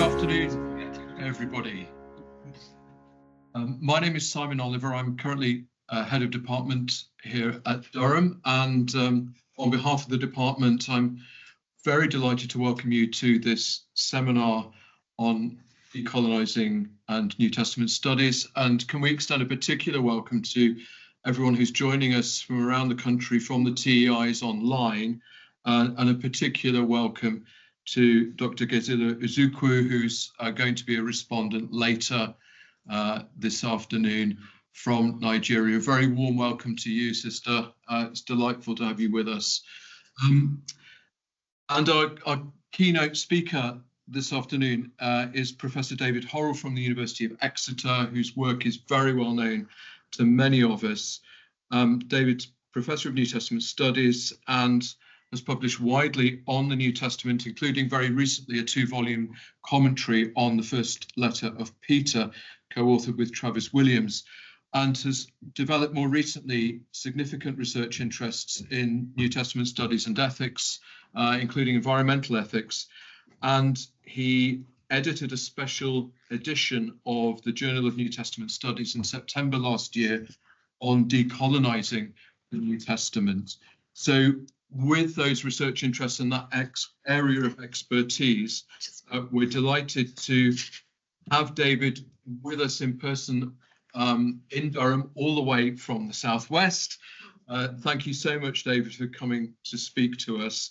afternoon, everybody. My name is Simon Oliver. I'm currently head of department here at Durham, and on behalf of the department, I'm very delighted to welcome you to this seminar on decolonising and New Testament studies. And can we extend a particular welcome to everyone who's joining us from around the country from the TEIs online, and a particular welcome to Dr. Gesila Uzukwu, who's going to be a respondent later this afternoon from Nigeria. A very warm welcome to you, sister. It's delightful to have you with us. And our keynote speaker this afternoon is Professor David Horrell from the University of Exeter, whose work is very well known to many of us. David's Professor of New Testament Studies and has published widely on the New Testament, including very recently a 2-volume commentary on the first letter of Peter, co-authored with Travis Williams, and has developed more recently significant research interests in New Testament studies and ethics, including environmental ethics. And he edited a special edition of the Journal of New Testament Studies in September last year on decolonising the New Testament. So with those research interests and that area of expertise, we're delighted to have David with us in person in Durham, all the way from the southwest. Thank you so much, David, for coming to speak to us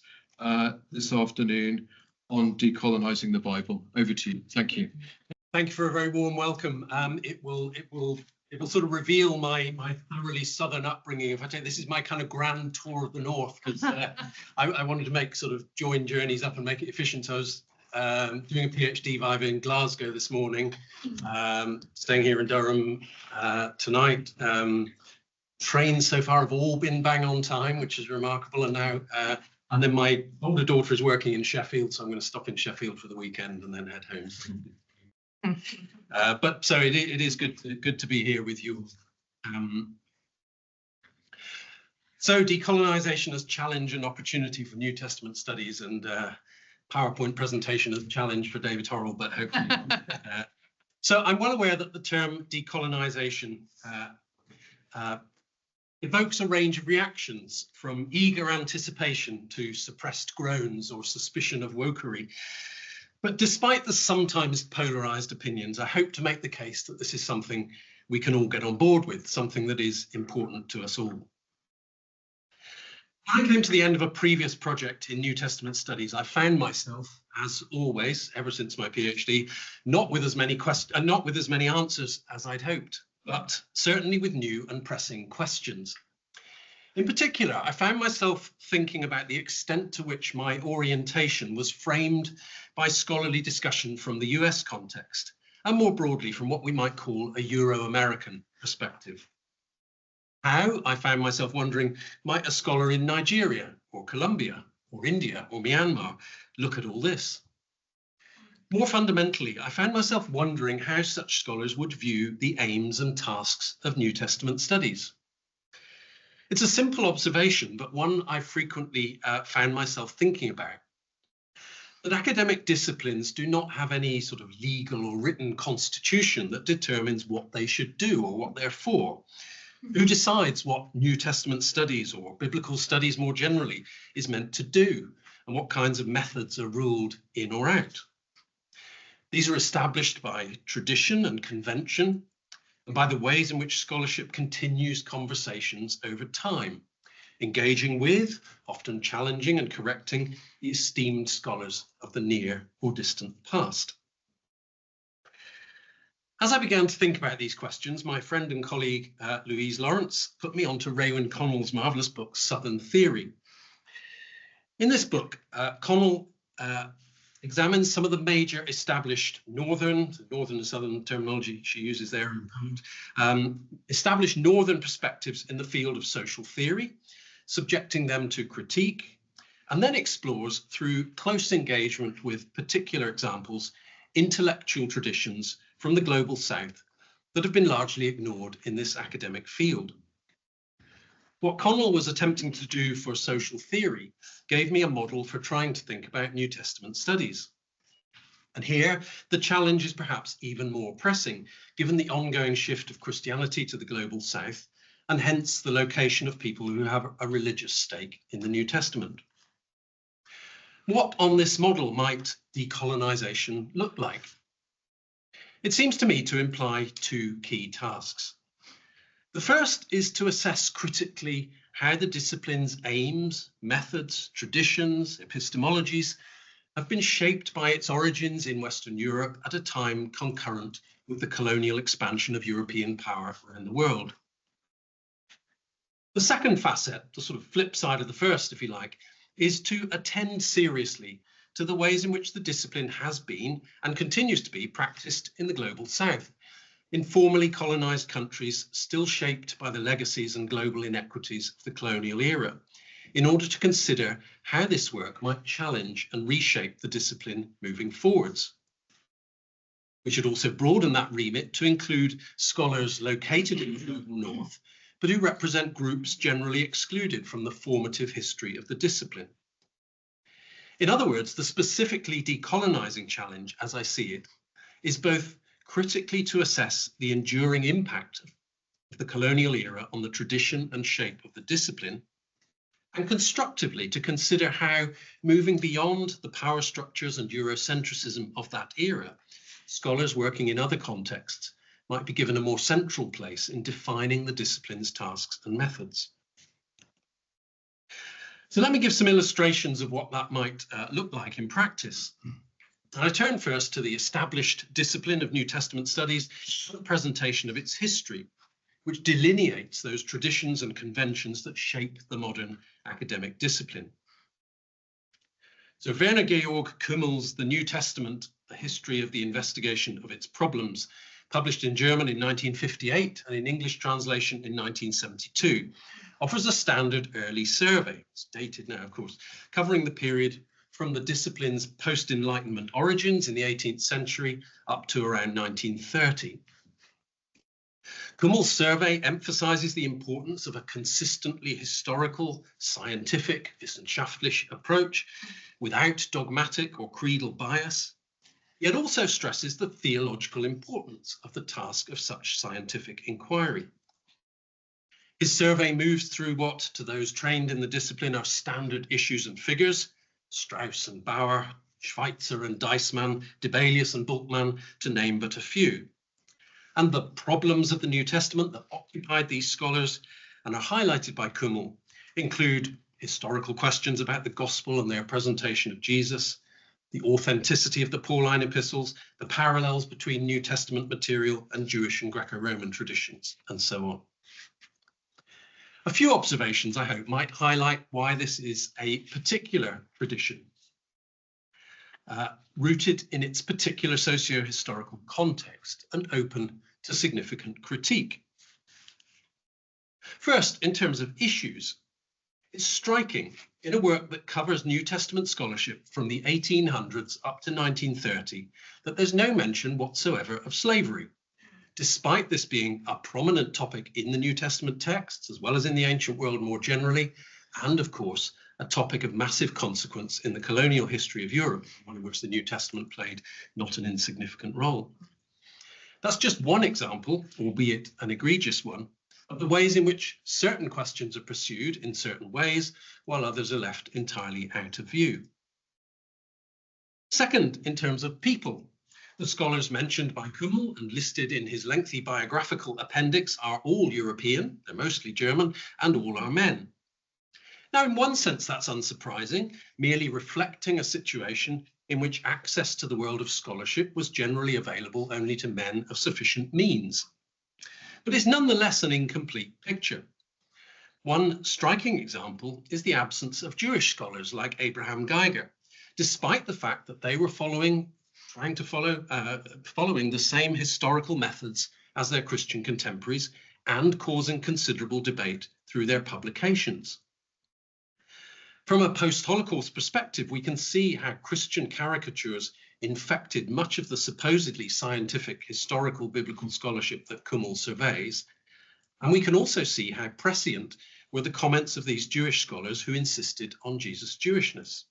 this afternoon on decolonising the Bible. Over to you. Thank you. Thank you for a very warm welcome. It will sort of reveal my thoroughly southern upbringing. If I take this is my kind of grand tour of the north, because I wanted to make sort of join journeys up and make it efficient. So I was doing a PhD viva in Glasgow this morning, staying here in Durham tonight. Trains so far have all been bang on time, which is remarkable. And now, and then my older daughter is working in Sheffield, so I'm going to stop in Sheffield for the weekend and then head home. But so it is good to be here with you. So decolonisation as challenge and opportunity for New Testament studies, and PowerPoint presentation as challenge for David Horrell, but hopefully. So I'm well aware that the term decolonisation evokes a range of reactions, from eager anticipation to suppressed groans or suspicion of wokery. But despite the sometimes polarised opinions, I hope to make the case that this is something we can all get on board with, something that is important to us all. When I came to the end of a previous project in New Testament studies, I found myself, as always, ever since my PhD, not with as many answers as I'd hoped, but certainly with new and pressing questions. In particular, I found myself thinking about the extent to which my orientation was framed by scholarly discussion from the US context, and more broadly from what we might call a Euro-American perspective. How, I found myself wondering, might a scholar in Nigeria or Colombia or India or Myanmar look at all this? More fundamentally, I found myself wondering how such scholars would view the aims and tasks of New Testament studies. It's a simple observation, but one I frequently found myself thinking about. That academic disciplines do not have any sort of legal or written constitution that determines what they should do or what they're for. Who decides what New Testament studies or biblical studies more generally is meant to do, and what kinds of methods are ruled in or out? These are established by tradition and convention, and by the ways in which scholarship continues conversations over time, engaging with, often challenging and correcting, the esteemed scholars of the near or distant past. As I began to think about these questions, my friend and colleague Louise Lawrence put me onto Raewyn Connell's marvellous book, Southern Theory. In this book, Connell examines some of the major established northern and southern terminology she uses there, established northern perspectives in the field of social theory, subjecting them to critique, and then explores through close engagement with particular examples, intellectual traditions from the global south that have been largely ignored in this academic field. What Connell was attempting to do for social theory gave me a model for trying to think about New Testament studies. And here, the challenge is perhaps even more pressing, given the ongoing shift of Christianity to the global south, and hence the location of people who have a religious stake in the New Testament. What on this model might decolonisation look like? It seems to me to imply two key tasks. The first is to assess critically how the discipline's aims, methods, traditions, epistemologies have been shaped by its origins in Western Europe at a time concurrent with the colonial expansion of European power around the world. The second facet, the sort of flip side of the first, if you like, is to attend seriously to the ways in which the discipline has been and continues to be practiced in the global south, in formerly colonized countries still shaped by the legacies and global inequities of the colonial era, in order to consider how this work might challenge and reshape the discipline moving forwards. We should also broaden that remit to include scholars located in the global north, but who represent groups generally excluded from the formative history of the discipline. In other words, the specifically decolonizing challenge, as I see it, is both critically to assess the enduring impact of the colonial era on the tradition and shape of the discipline, and constructively to consider how, moving beyond the power structures and Eurocentricism of that era, scholars working in other contexts might be given a more central place in defining the discipline's tasks and methods. So let me give some illustrations of what that might look like in practice. And I turn first to the established discipline of New Testament studies, the presentation of its history, which delineates those traditions and conventions that shape the modern academic discipline. So Werner Georg Kümmel's The New Testament, A History of the Investigation of Its Problems, published in German in 1958 and in English translation in 1972, offers a standard early survey, it's dated now of course, covering the period from the discipline's post-Enlightenment origins in the 18th century up to around 1930. Kümmel's survey emphasizes the importance of a consistently historical, scientific, wissenschaftlich approach without dogmatic or creedal bias, yet also stresses the theological importance of the task of such scientific inquiry. His survey moves through what, to those trained in the discipline, are standard issues and figures, Strauss and Bauer, Schweitzer and Deismann, Debelius and Bultmann, to name but a few. And the problems of the New Testament that occupied these scholars and are highlighted by Kümmel include historical questions about the gospel and their presentation of Jesus, the authenticity of the Pauline epistles, the parallels between New Testament material and Jewish and Greco-Roman traditions, and so on. A few observations, I hope, might highlight why this is a particular tradition, rooted in its particular socio-historical context and open to significant critique. First, in terms of issues, it's striking in a work that covers New Testament scholarship from the 1800s up to 1930 that there's no mention whatsoever of slavery, despite this being a prominent topic in the New Testament texts, as well as in the ancient world more generally, and of course, a topic of massive consequence in the colonial history of Europe, one in which the New Testament played not an insignificant role. That's just one example, albeit an egregious one, of the ways in which certain questions are pursued in certain ways, while others are left entirely out of view. Second, in terms of people, the scholars mentioned by Kümmel and listed in his lengthy biographical appendix are all European, they're mostly German, and all are men. Now, in one sense, that's unsurprising, merely reflecting a situation in which access to the world of scholarship was generally available only to men of sufficient means. But it's nonetheless an incomplete picture. One striking example is the absence of Jewish scholars like Abraham Geiger, despite the fact that they were following the same historical methods as their Christian contemporaries and causing considerable debate through their publications. From a post-Holocaust perspective, we can see how Christian caricatures infected much of the supposedly scientific historical biblical scholarship that Kümmel surveys, and we can also see how prescient were the comments of these Jewish scholars who insisted on Jesus' Jewishness.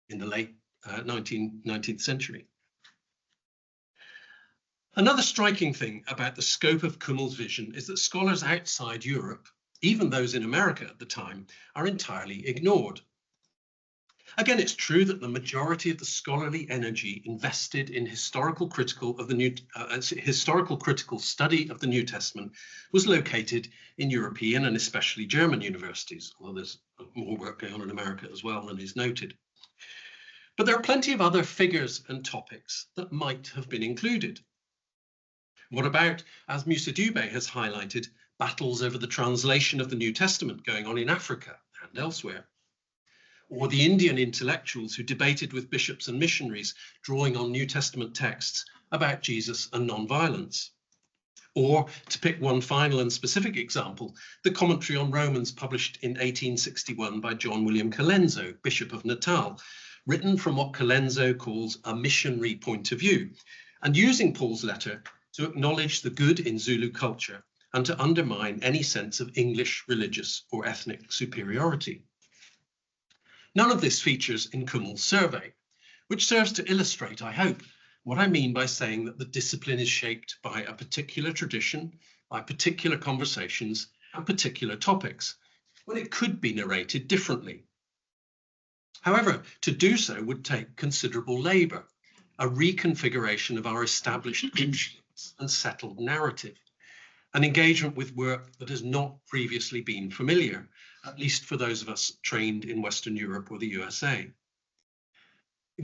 In the late 19th century. Another striking thing about the scope of Kummel's vision is that scholars outside Europe, even those in America at the time, are entirely ignored. Again, it's true that the majority of the scholarly energy invested in historical critical study of the New Testament was located in European and especially German universities, although there's more work going on in America as well than is noted. But there are plenty of other figures and topics that might have been included. What about, as Musa Dube has highlighted, battles over the translation of the New Testament going on in Africa and elsewhere? Or the Indian intellectuals who debated with bishops and missionaries, drawing on New Testament texts about Jesus and non-violence? Or, to pick one final and specific example, the commentary on Romans published in 1861 by John William Colenso, Bishop of Natal, written from what Colenso calls a missionary point of view, and using Paul's letter to acknowledge the good in Zulu culture and to undermine any sense of English religious or ethnic superiority. None of this features in Kummel's survey, which serves to illustrate, I hope, what I mean by saying that the discipline is shaped by a particular tradition, by particular conversations and particular topics, when it could be narrated differently. However, to do so would take considerable labour, a reconfiguration of our established and settled narrative, an engagement with work that has not previously been familiar, at least for those of us trained in Western Europe or the USA.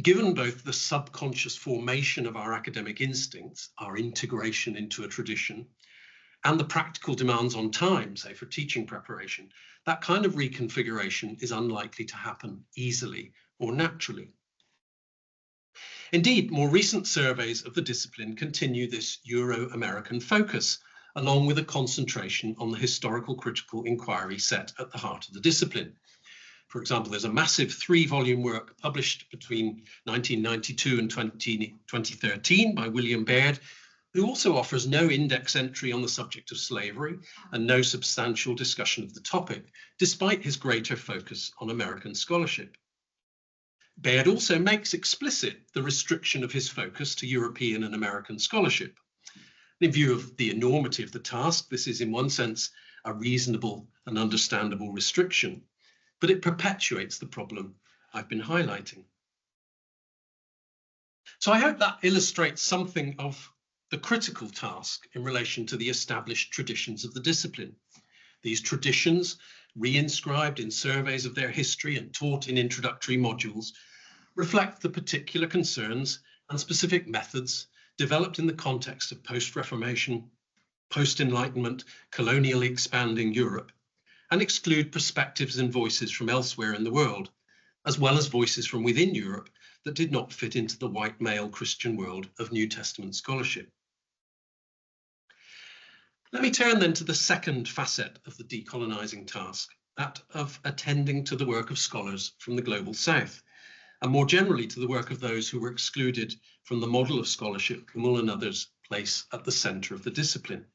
Given both the subconscious formation of our academic instincts, our integration into a tradition, and the practical demands on time, say for teaching preparation, that kind of reconfiguration is unlikely to happen easily or naturally. Indeed, more recent surveys of the discipline continue this Euro-American focus, along with a concentration on the historical critical inquiry set at the heart of the discipline. For example, there's a massive 3-volume work published between 1992 and 2013 by William Baird, who also offers no index entry on the subject of slavery and no substantial discussion of the topic, despite his greater focus on American scholarship. Baird also makes explicit the restriction of his focus to European and American scholarship. In view of the enormity of the task, this is in one sense a reasonable and understandable restriction, but it perpetuates the problem I've been highlighting. So I hope that illustrates something of the critical task in relation to the established traditions of the discipline. These traditions, reinscribed in surveys of their history and taught in introductory modules, reflect the particular concerns and specific methods developed in the context of post-Reformation, post-Enlightenment, colonially expanding Europe, and exclude perspectives and voices from elsewhere in the world, as well as voices from within Europe that did not fit into the white male Christian world of New Testament scholarship. Let me turn then to the second facet of the decolonizing task, that of attending to the work of scholars from the global south, and more generally to the work of those who were excluded from the model of scholarship Kummel and others place at the centre of the discipline.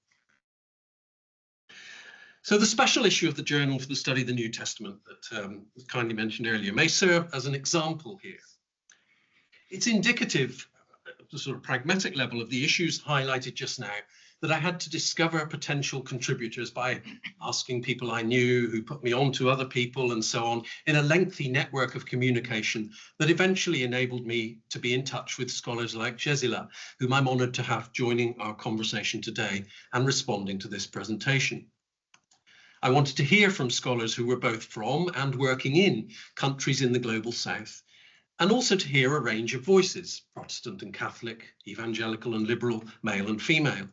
So the special issue of the Journal for the Study of the New Testament that was kindly mentioned earlier may serve as an example here. It's indicative at the sort of pragmatic level of the issues highlighted just now, that I had to discover potential contributors by asking people I knew who put me on to other people and so on in a lengthy network of communication that eventually enabled me to be in touch with scholars like Gesila, whom I'm honoured to have joining our conversation today and responding to this presentation. I wanted to hear from scholars who were both from and working in countries in the global south, and also to hear a range of voices, Protestant and Catholic, evangelical and liberal, male and female.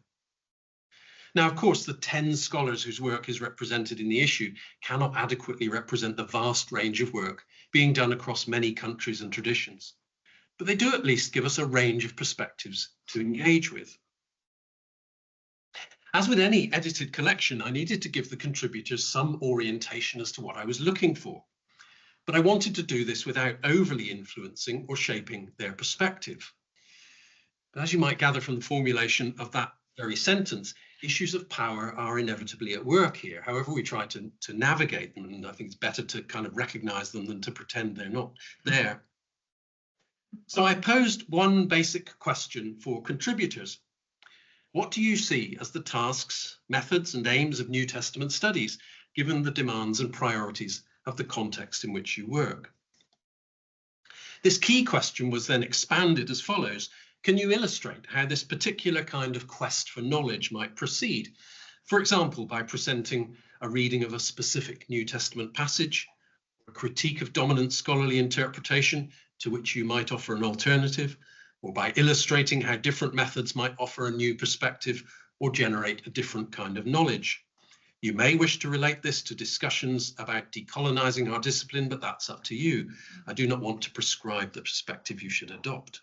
Now, of course, the 10 scholars whose work is represented in the issue cannot adequately represent the vast range of work being done across many countries and traditions, but they do at least give us a range of perspectives to engage with. As with any edited collection, I needed to give the contributors some orientation as to what I was looking for, but I wanted to do this without overly influencing or shaping their perspective. But as you might gather from the formulation of that very sentence, issues of power are inevitably at work here. However, we try to navigate them, and I think it's better to kind of recognize them than to pretend they're not there. So I posed one basic question for contributors. What do you see as the tasks, methods, and aims of New Testament studies, given the demands and priorities of the context in which you work? This key question was then expanded as follows. Can you illustrate how this particular kind of quest for knowledge might proceed? For example, by presenting a reading of a specific New Testament passage, a critique of dominant scholarly interpretation to which you might offer an alternative, or by illustrating how different methods might offer a new perspective or generate a different kind of knowledge. You may wish to relate this to discussions about decolonizing our discipline, but that's up to you. I do not want to prescribe the perspective you should adopt.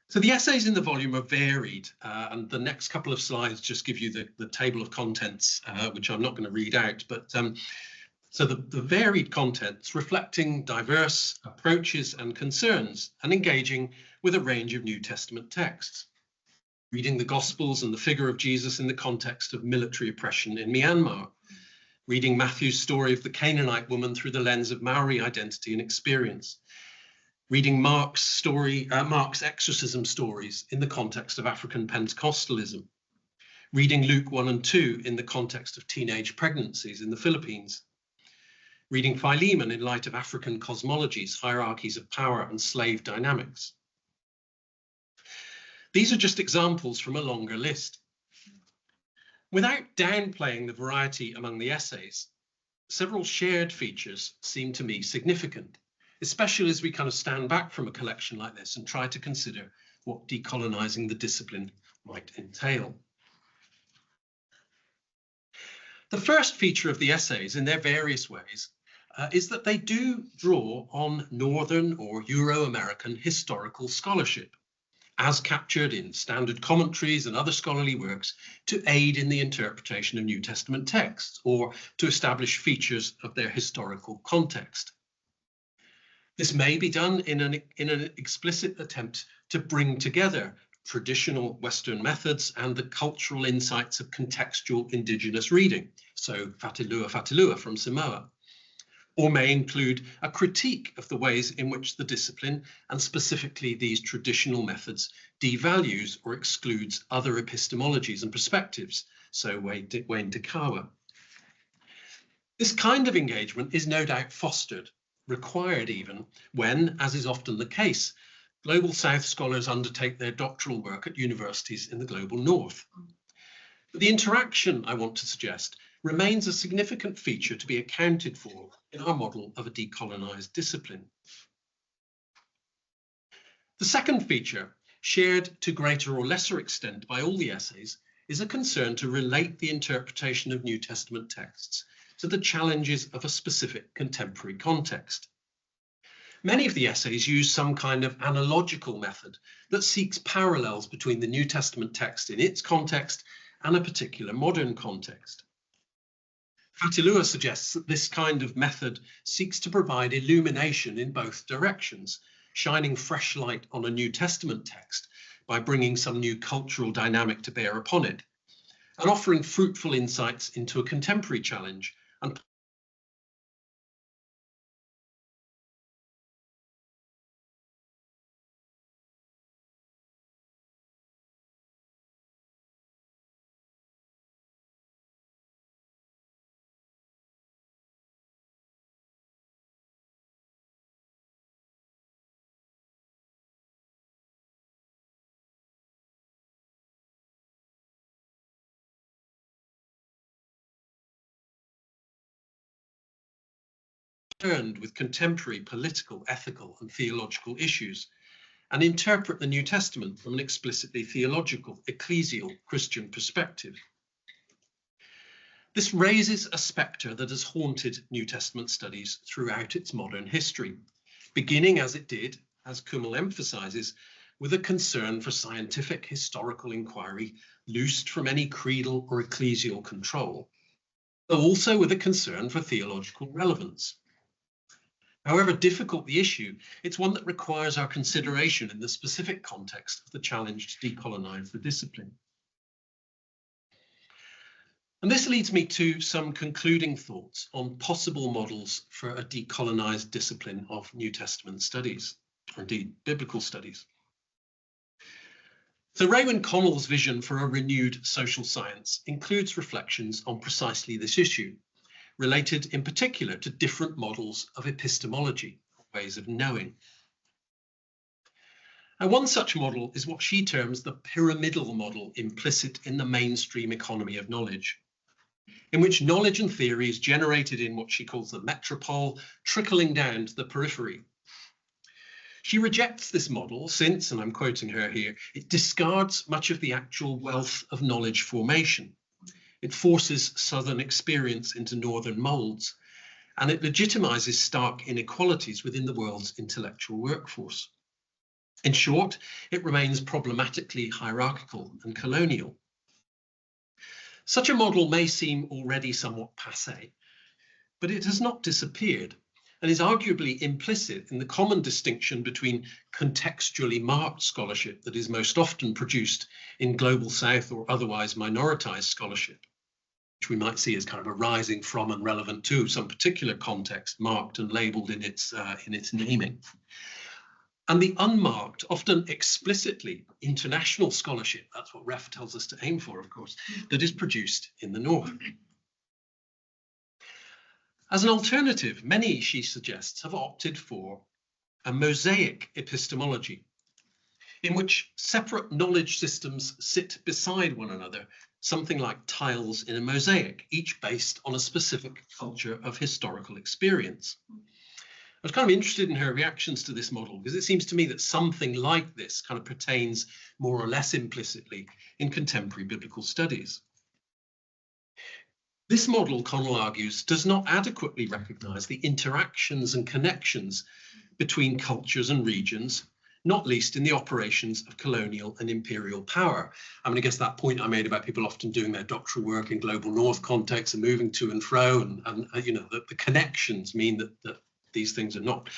So the essays in the volume are varied, and the next couple of slides just give you the table of contents, which I'm not going to read out, but so the varied contents reflecting diverse approaches and concerns and engaging with a range of New Testament texts. Reading the Gospels and the figure of Jesus in the context of military oppression in Myanmar. Reading Matthew's story of the Canaanite woman through the lens of Maori identity and experience. Reading Mark's exorcism stories in the context of African Pentecostalism. Reading Luke 1 and 2 in the context of teenage pregnancies in the Philippines. Reading Philemon in light of African cosmologies, hierarchies of power and slave dynamics. These are just examples from a longer list. Without downplaying the variety among the essays, several shared features seem to me significant, especially as we kind of stand back from a collection like this and try to consider what decolonizing the discipline might entail. The first feature of the essays, in their various ways, is that they do draw on Northern or Euro-American historical scholarship, as captured in standard commentaries and other scholarly works, to aid in the interpretation of New Testament texts or to establish features of their historical context. This may be done in an explicit attempt to bring together traditional Western methods and the cultural insights of contextual indigenous reading, so Fatilua from Samoa, or may include a critique of the ways in which the discipline, and specifically these traditional methods, devalues or excludes other epistemologies and perspectives, so Wayne Dekawa. This kind of engagement is no doubt fostered, required even, when, as is often the case, Global South scholars undertake their doctoral work at universities in the Global North. But the interaction, I want to suggest, remains a significant feature to be accounted for in our model of a decolonized discipline. The second feature, shared to greater or lesser extent by all the essays, is a concern to relate the interpretation of New Testament texts to the challenges of a specific contemporary context. Many of the essays use some kind of analogical method that seeks parallels between the New Testament text in its context and a particular modern context. Fatilua suggests that this kind of method seeks to provide illumination in both directions, shining fresh light on a New Testament text by bringing some new cultural dynamic to bear upon it, and offering fruitful insights into a contemporary challenge and concerned with contemporary political, ethical, and theological issues, and interpret the New Testament from an explicitly theological, ecclesial Christian perspective. This raises a spectre that has haunted New Testament studies throughout its modern history, beginning as it did, as Kummel emphasizes, with a concern for scientific historical inquiry loosed from any creedal or ecclesial control, though also with a concern for theological relevance. However difficult the issue, it's one that requires our consideration in the specific context of the challenge to decolonize the discipline. And this leads me to some concluding thoughts on possible models for a decolonized discipline of New Testament studies, or indeed biblical studies. So Raymond Connell's vision for a renewed social science includes reflections on precisely this issue, related in particular to different models of epistemology, ways of knowing. And one such model is what she terms the pyramidal model implicit in the mainstream economy of knowledge, in which knowledge and theory is generated in what she calls the metropole, trickling down to the periphery. She rejects this model since, and I'm quoting her here, it discards much of the actual wealth of knowledge formation. It forces Southern experience into Northern molds, and it legitimizes stark inequalities within the world's intellectual workforce. In short, it remains problematically hierarchical and colonial. Such a model may seem already somewhat passé, but it has not disappeared and is arguably implicit in the common distinction between contextually marked scholarship that is most often produced in Global South or otherwise minoritized scholarship, which we might see as kind of arising from and relevant to some particular context, marked and labeled in its naming. And the unmarked, often explicitly international scholarship, that's what REF tells us to aim for, of course, that is produced in the North. As an alternative, many, she suggests, have opted for a mosaic epistemology, in which separate knowledge systems sit beside one another, something like tiles in a mosaic, each based on a specific culture of historical experience. I was kind of interested in her reactions to this model because it seems to me that something like this kind of pertains more or less implicitly in contemporary biblical studies. This model, Connell argues, does not adequately recognize the interactions and connections between cultures and regions, not least in the operations of colonial and imperial power. I mean, I guess that point I made about people often doing their doctoral work in global North contexts and moving to and fro, and you know, the connections mean that these things are not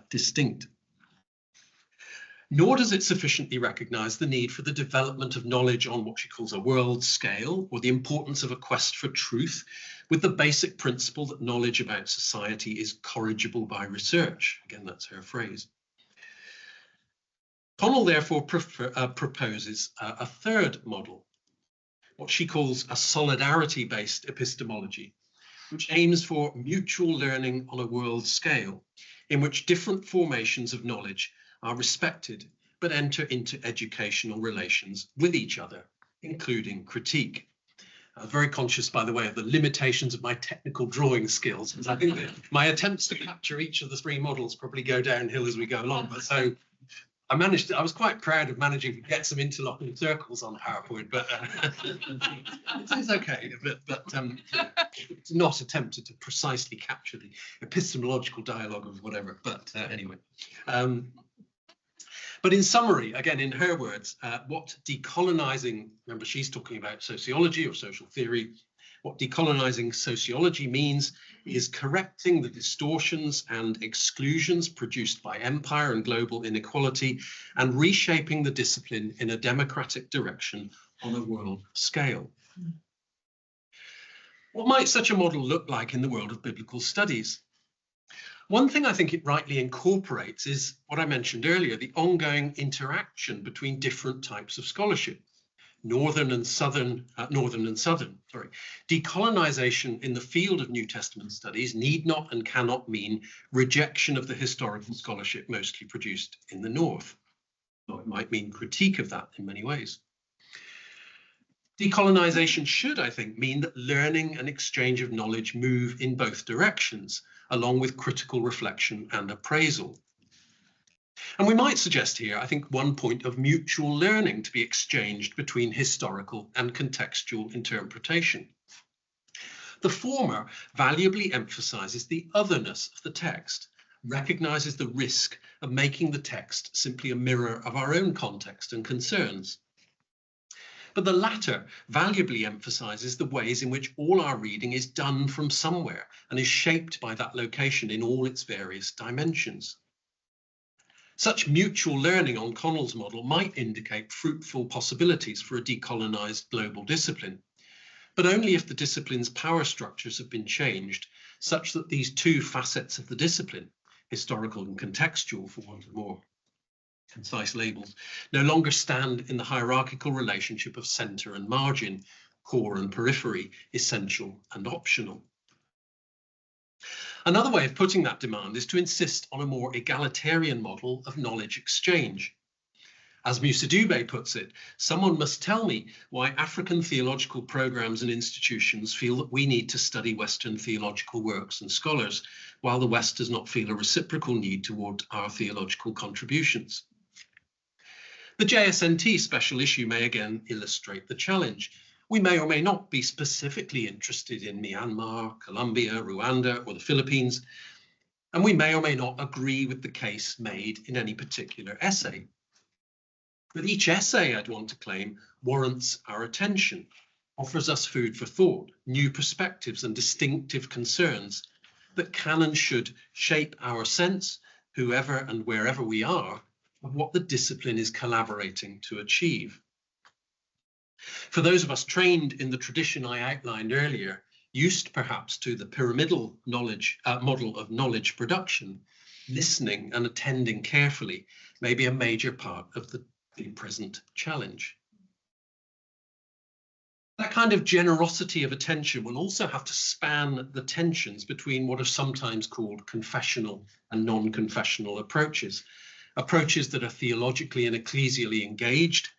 distinct. Nor does it sufficiently recognize the need for the development of knowledge on what she calls a world scale, or the importance of a quest for truth, with the basic principle that knowledge about society is corrigible by research. Again, that's her phrase. Connell therefore proposes a third model, what she calls a solidarity-based epistemology, which aims for mutual learning on a world scale, in which different formations of knowledge are respected, but enter into educational relations with each other, including critique. I'm very conscious, by the way, of the limitations of my technical drawing skills. I think that my attempts to capture each of the three models probably go downhill as we go along. But so I was quite proud of managing to get some interlocking circles on PowerPoint, but it's okay. But it's not attempted to precisely capture the epistemological dialogue of whatever. But anyway. But in summary, again, in her words, what decolonizing, remember she's talking about sociology or social theory, what decolonizing sociology means is correcting the distortions and exclusions produced by empire and global inequality and reshaping the discipline in a democratic direction on a world scale. What might such a model look like in the world of biblical studies? One thing I think it rightly incorporates is what I mentioned earlier, the ongoing interaction between different types of scholarship, northern and southern. Decolonization in the field of New Testament studies need not and cannot mean rejection of the historical scholarship mostly produced in the North. Though it might mean critique of that in many ways. Decolonization should, I think, mean that learning and exchange of knowledge move in both directions, along with critical reflection and appraisal. And we might suggest here, I think, one point of mutual learning to be exchanged between historical and contextual interpretation. The former valuably emphasizes the otherness of the text, recognizes the risk of making the text simply a mirror of our own context and concerns. But the latter valuably emphasizes the ways in which all our reading is done from somewhere and is shaped by that location in all its various dimensions. Such mutual learning on Connell's model might indicate fruitful possibilities for a decolonized global discipline. but only if the discipline's power structures have been changed such that these two facets of the discipline, historical and contextual for want of more concise labels, no longer stand in the hierarchical relationship of centre and margin, core and periphery, essential and optional. Another way of putting that demand is to insist on a more egalitarian model of knowledge exchange. As Musa Dube puts it, someone must tell me why African theological programs and institutions feel that we need to study Western theological works and scholars, while the West does not feel a reciprocal need toward our theological contributions. The JSNT special issue may again illustrate the challenge. We may or may not be specifically interested in Myanmar, Colombia, Rwanda, or the Philippines, and we may or may not agree with the case made in any particular essay. But each essay, I'd want to claim, warrants our attention, offers us food for thought, new perspectives and distinctive concerns that can and should shape our sense, whoever and wherever we are, of what the discipline is collaborating to achieve. For those of us trained in the tradition I outlined earlier, used perhaps to the pyramidal knowledge model of knowledge production, listening and attending carefully may be a major part of the present challenge. That kind of generosity of attention will also have to span the tensions between what are sometimes called confessional and non-confessional approaches, approaches that are theologically and ecclesially engaged,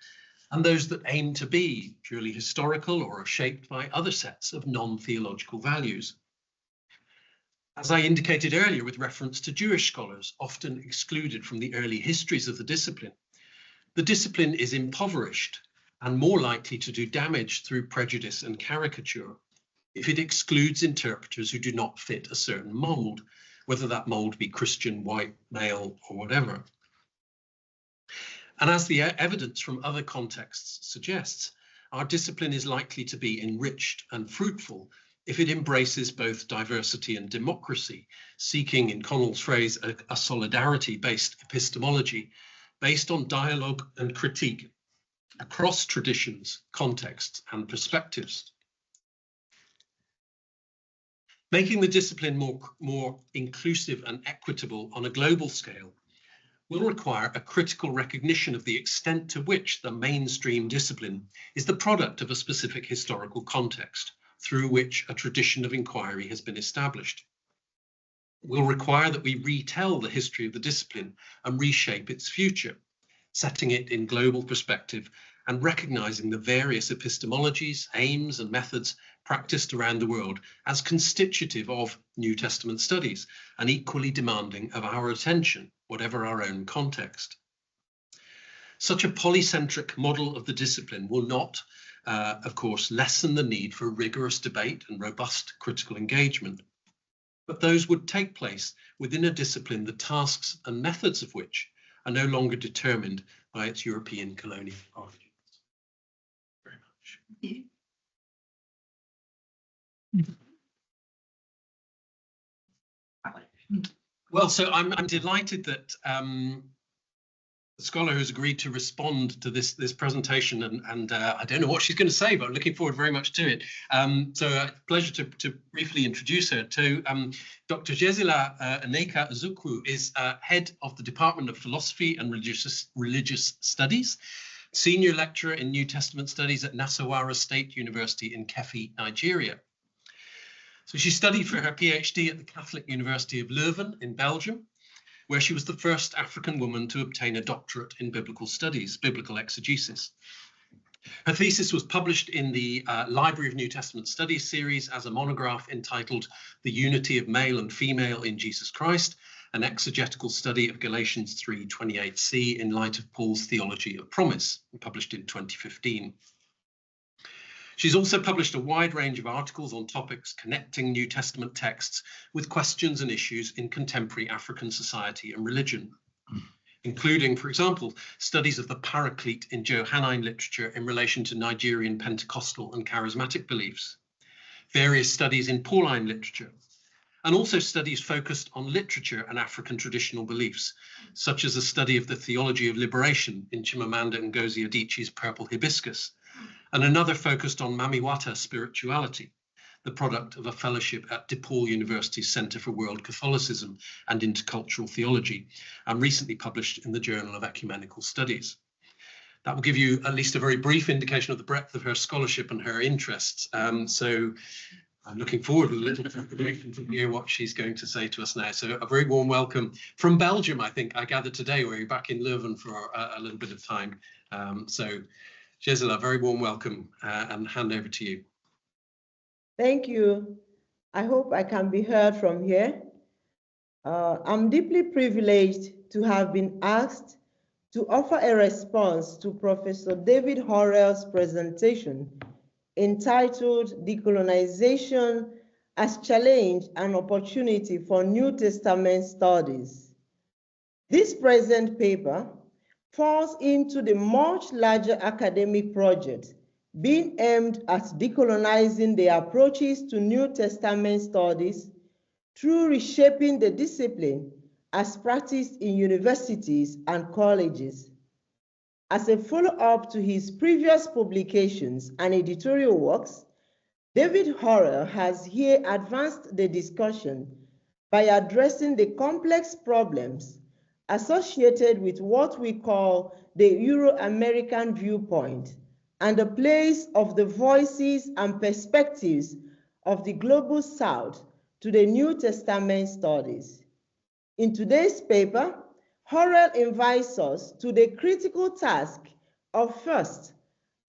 and those that aim to be purely historical or are shaped by other sets of non-theological values. As I indicated earlier with reference to Jewish scholars, often excluded from the early histories of the discipline is impoverished and more likely to do damage through prejudice and caricature if it excludes interpreters who do not fit a certain mold, whether that mold be Christian, white, male, or whatever. And as the evidence from other contexts suggests, our discipline is likely to be enriched and fruitful if it embraces both diversity and democracy, seeking, in Connell's phrase, a solidarity-based epistemology based on dialogue and critique across traditions, contexts, and perspectives. Making the discipline more inclusive and equitable on a global scale will require a critical recognition of the extent to which the mainstream discipline is the product of a specific historical context through which a tradition of inquiry has been established. It will require that we retell the history of the discipline and reshape its future, setting it in global perspective and recognizing the various epistemologies, aims, and methods practiced around the world as constitutive of New Testament studies and equally demanding of our attention, whatever our own context. Such a polycentric model of the discipline will not, of course, lessen the need for rigorous debate and robust critical engagement, but those would take place within a discipline the tasks and methods of which are no longer determined by its European colonial origins. Very much. Well, so I'm delighted that the scholar who's agreed to respond to this presentation, and I don't know what she's going to say, but I'm looking forward very much to it. So pleasure to briefly introduce her to Dr. Gesila Uzukwu is head of the Department of Philosophy and Religious Studies, senior lecturer in New Testament Studies at Nasarawa State University in Kefi, Nigeria. So she studied for her PhD at the Catholic University of Leuven in Belgium, where she was the first African woman to obtain a doctorate in biblical studies, biblical exegesis. Her thesis was published in the Library of New Testament Studies series as a monograph entitled The Unity of Male and Female in Jesus Christ, an exegetical study of Galatians 3:28c in light of Paul's theology of promise, published in 2015. She's also published a wide range of articles on topics connecting New Testament texts with questions and issues in contemporary African society and religion, including, for example, studies of the Paraclete in Johannine literature in relation to Nigerian Pentecostal and charismatic beliefs, various studies in Pauline literature, and also studies focused on literature and African traditional beliefs, such as a study of the theology of liberation in Chimamanda Ngozi Adichie's Purple Hibiscus, and another focused on Mamiwata spirituality, the product of a fellowship at DePaul University's Center for World Catholicism and Intercultural Theology, and recently published in the Journal of Ecumenical Studies. That will give you at least a very brief indication of the breadth of her scholarship and her interests. So I'm looking forward with a little preparation to hear what she's going to say to us now. So a very warm welcome from Belgium, I think, I gather today, where you're back in Leuven for a little bit of time. So Gesila, very warm welcome, and hand over to you. Thank you. I hope I can be heard from here. I'm deeply privileged to have been asked to offer a response to Professor David Horrell's presentation entitled Decolonization as Challenge and Opportunity for New Testament Studies. This present paper falls into the much larger academic project being aimed at decolonizing the approaches to New Testament studies through reshaping the discipline as practiced in universities and colleges. As a follow-up to his previous publications and editorial works, David Horrell has here advanced the discussion by addressing the complex problems associated with what we call the Euro-American viewpoint and the place of the voices and perspectives of the Global South to the New Testament studies. In today's paper, Horrell invites us to the critical task of first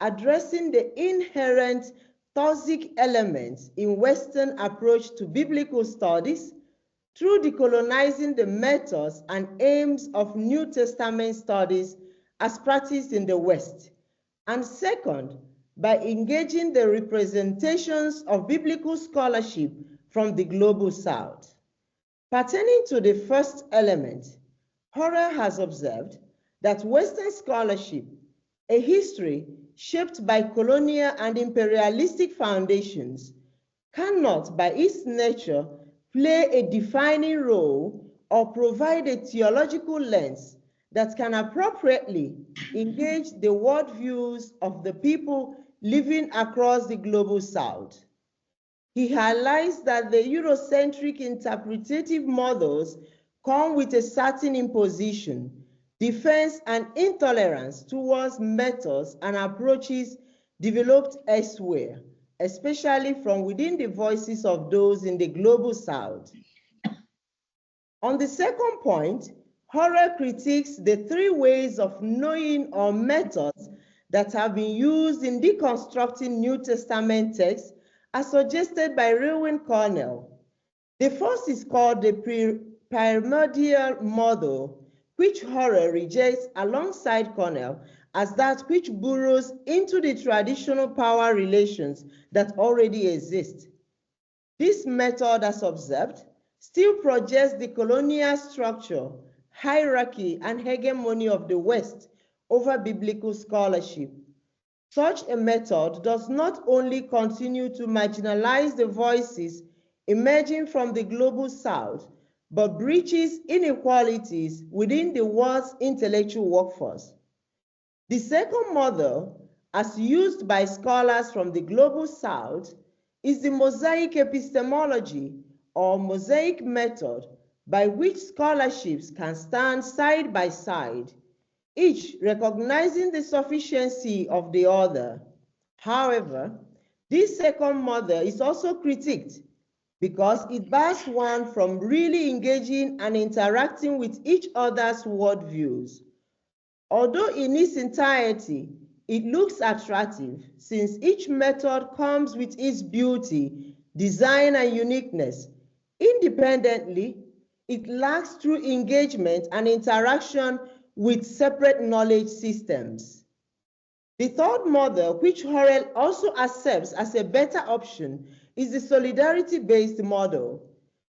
addressing the inherent toxic elements in Western approach to biblical studies through decolonizing the methods and aims of New Testament studies as practiced in the West, and second, by engaging the representations of biblical scholarship from the Global South. Pertaining to the first element, Horrell has observed that Western scholarship, a history shaped by colonial and imperialistic foundations, cannot, by its nature, play a defining role or provide a theological lens that can appropriately engage the worldviews of the people living across the Global South. He highlights that the Eurocentric interpretative models come with a certain imposition, defense, and intolerance towards methods and approaches developed elsewhere, especially from within the voices of those in the Global South. On the second point, Horrell critiques the three ways of knowing or methods that have been used in deconstructing New Testament texts as suggested by Rowan Cornell. The first is called the primordial model, which Horrell rejects alongside Cornell as that which burrows into the traditional power relations that already exist. This method, as observed, still projects the colonial structure, hierarchy, and hegemony of the West over biblical scholarship. Such a method does not only continue to marginalize the voices emerging from the Global South, but breaches inequalities within the world's intellectual workforce. The second model, as used by scholars from the Global South, is the mosaic epistemology or mosaic method by which scholarships can stand side by side, each recognizing the sufficiency of the other. However, this second model is also critiqued because it bars one from really engaging and interacting with each other's worldviews. Although in its entirety, it looks attractive since each method comes with its beauty, design, and uniqueness. Independently, it lacks true engagement and interaction with separate knowledge systems. The third model, which Horrell also accepts as a better option, is the solidarity-based model.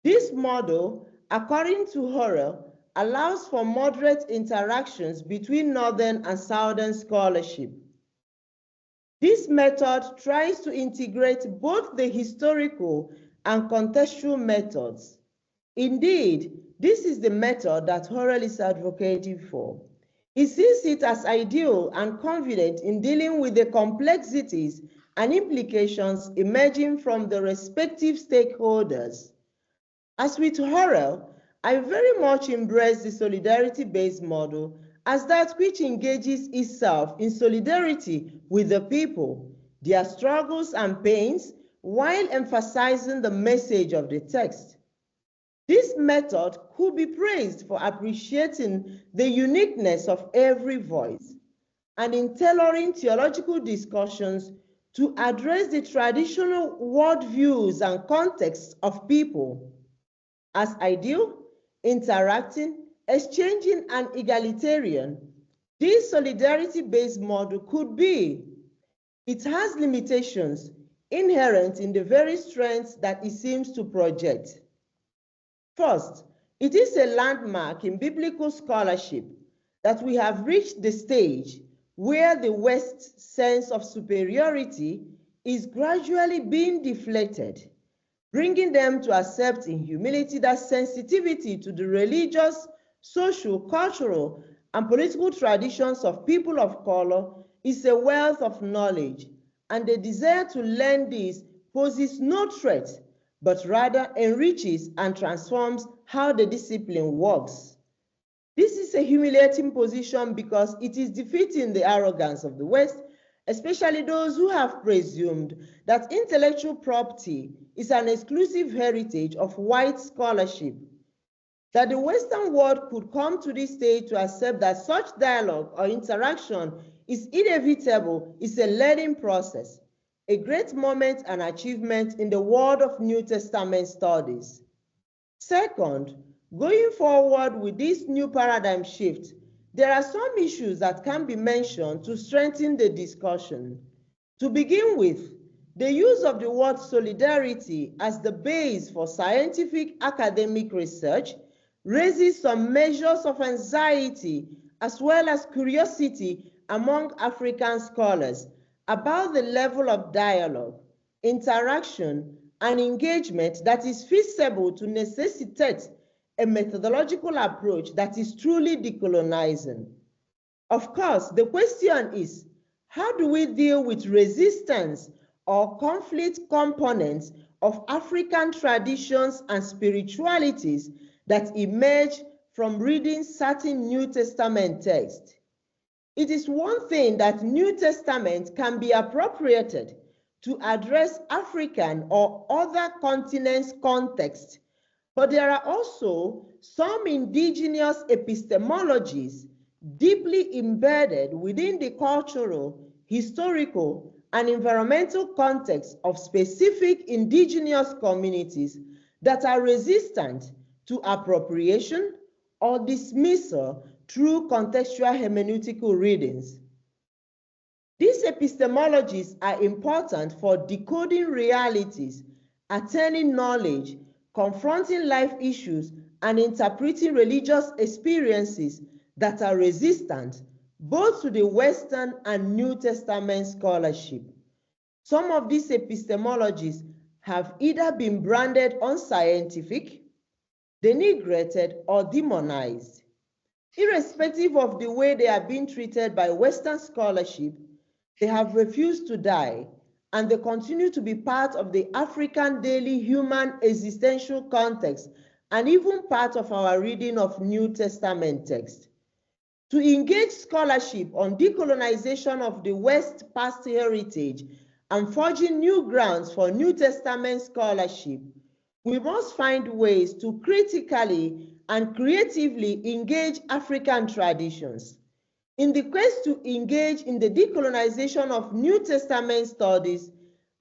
This model, according to Horrell, allows for moderate interactions between Northern and Southern scholarship. This method tries to integrate both the historical and contextual methods. Indeed, this is the method that Horrell is advocating for. He sees it as ideal and confident in dealing with the complexities and implications emerging from the respective stakeholders. As with Horrell, I very much embrace the solidarity-based model as that which engages itself in solidarity with the people, their struggles and pains, while emphasizing the message of the text. This method could be praised for appreciating the uniqueness of every voice and in tailoring theological discussions to address the traditional worldviews and contexts of people. As ideal, interacting, exchanging, and egalitarian, this solidarity-based model could be. It has limitations inherent in the very strengths that it seems to project. First, it is a landmark in biblical scholarship that we have reached the stage where the West's sense of superiority is gradually being deflected, bringing them to accept in humility that sensitivity to the religious, social, cultural, and political traditions of people of color is a wealth of knowledge, and the desire to learn this poses no threat, but rather enriches and transforms how the discipline works. This is a humiliating position because it is defeating the arrogance of the West, especially those who have presumed that intellectual property is an exclusive heritage of white scholarship. That the Western world could come to this stage to accept that such dialogue or interaction is inevitable is a learning process, a great moment and achievement in the world of New Testament studies. Second, going forward with this new paradigm shift, there are some issues that can be mentioned to strengthen the discussion. To begin with, the use of the word solidarity as the base for scientific academic research raises some measures of anxiety as well as curiosity among African scholars about the level of dialogue, interaction, and engagement that is feasible to necessitate a methodological approach that is truly decolonizing. Of course, the question is, how do we deal with resistance or conflict components of African traditions and spiritualities that emerge from reading certain New Testament texts? It is one thing that New Testament can be appropriated to address African or other continents' context, but there are also some indigenous epistemologies deeply embedded within the cultural, historical, and environmental context of specific indigenous communities that are resistant to appropriation or dismissal through contextual hermeneutical readings. These epistemologies are important for decoding realities, attaining knowledge, confronting life issues, and interpreting religious experiences that are resistant both to the Western and New Testament scholarship. Some of these epistemologies have either been branded unscientific, denigrated, or demonized. Irrespective of the way they are being treated by Western scholarship, they have refused to die, and they continue to be part of the African daily human existential context and even part of our reading of New Testament text. To engage scholarship on decolonization of the West's past heritage and forging new grounds for New Testament scholarship, we must find ways to critically and creatively engage African traditions. In the quest to engage in the decolonization of New Testament studies,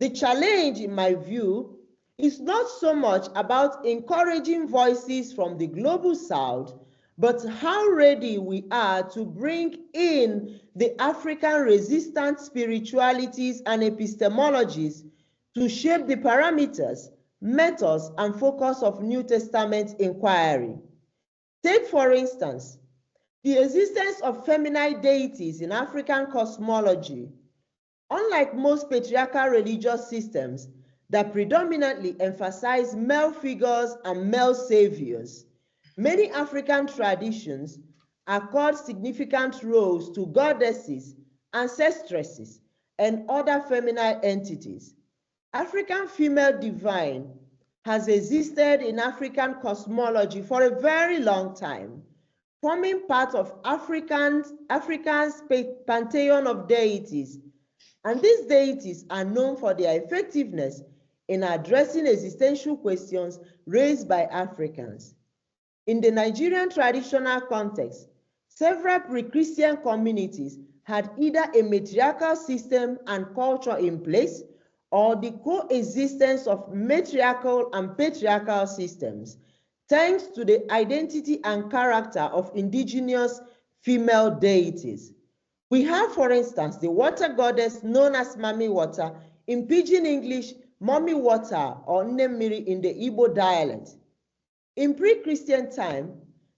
the challenge, in my view, is not so much about encouraging voices from the global South, but how ready we are to bring in the African resistant spiritualities and epistemologies to shape the parameters, methods, and focus of New Testament inquiry. Take, for instance, the existence of feminine deities in African cosmology. Unlike most patriarchal religious systems that predominantly emphasize male figures and male saviors, many African traditions accord significant roles to goddesses, ancestresses, and other feminine entities. African female divine has existed in African cosmology for a very long time, forming part of Africa's pantheon of deities. And these deities are known for their effectiveness in addressing existential questions raised by Africans. In the Nigerian traditional context, several pre-Christian communities had either a matriarchal system and culture in place, or the coexistence of matriarchal and patriarchal systems, thanks to the identity and character of indigenous female deities. We have, for instance, the water goddess known as Mami Water, in Pidgin English, Mommy Water, or Nnemiri in the Igbo dialect. In pre-Christian time,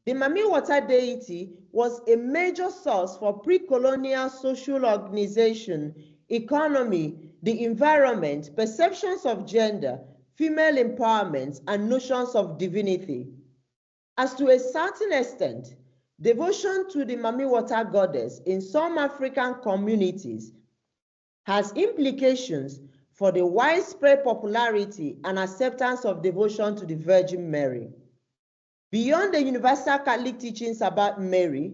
the Mami Water deity was a major source for pre-colonial social organization, economy, the environment, perceptions of gender, female empowerment, and notions of divinity. As to a certain extent, devotion to the Mami Water goddess in some African communities has implications for the widespread popularity and acceptance of devotion to the Virgin Mary. Beyond the universal Catholic teachings about Mary,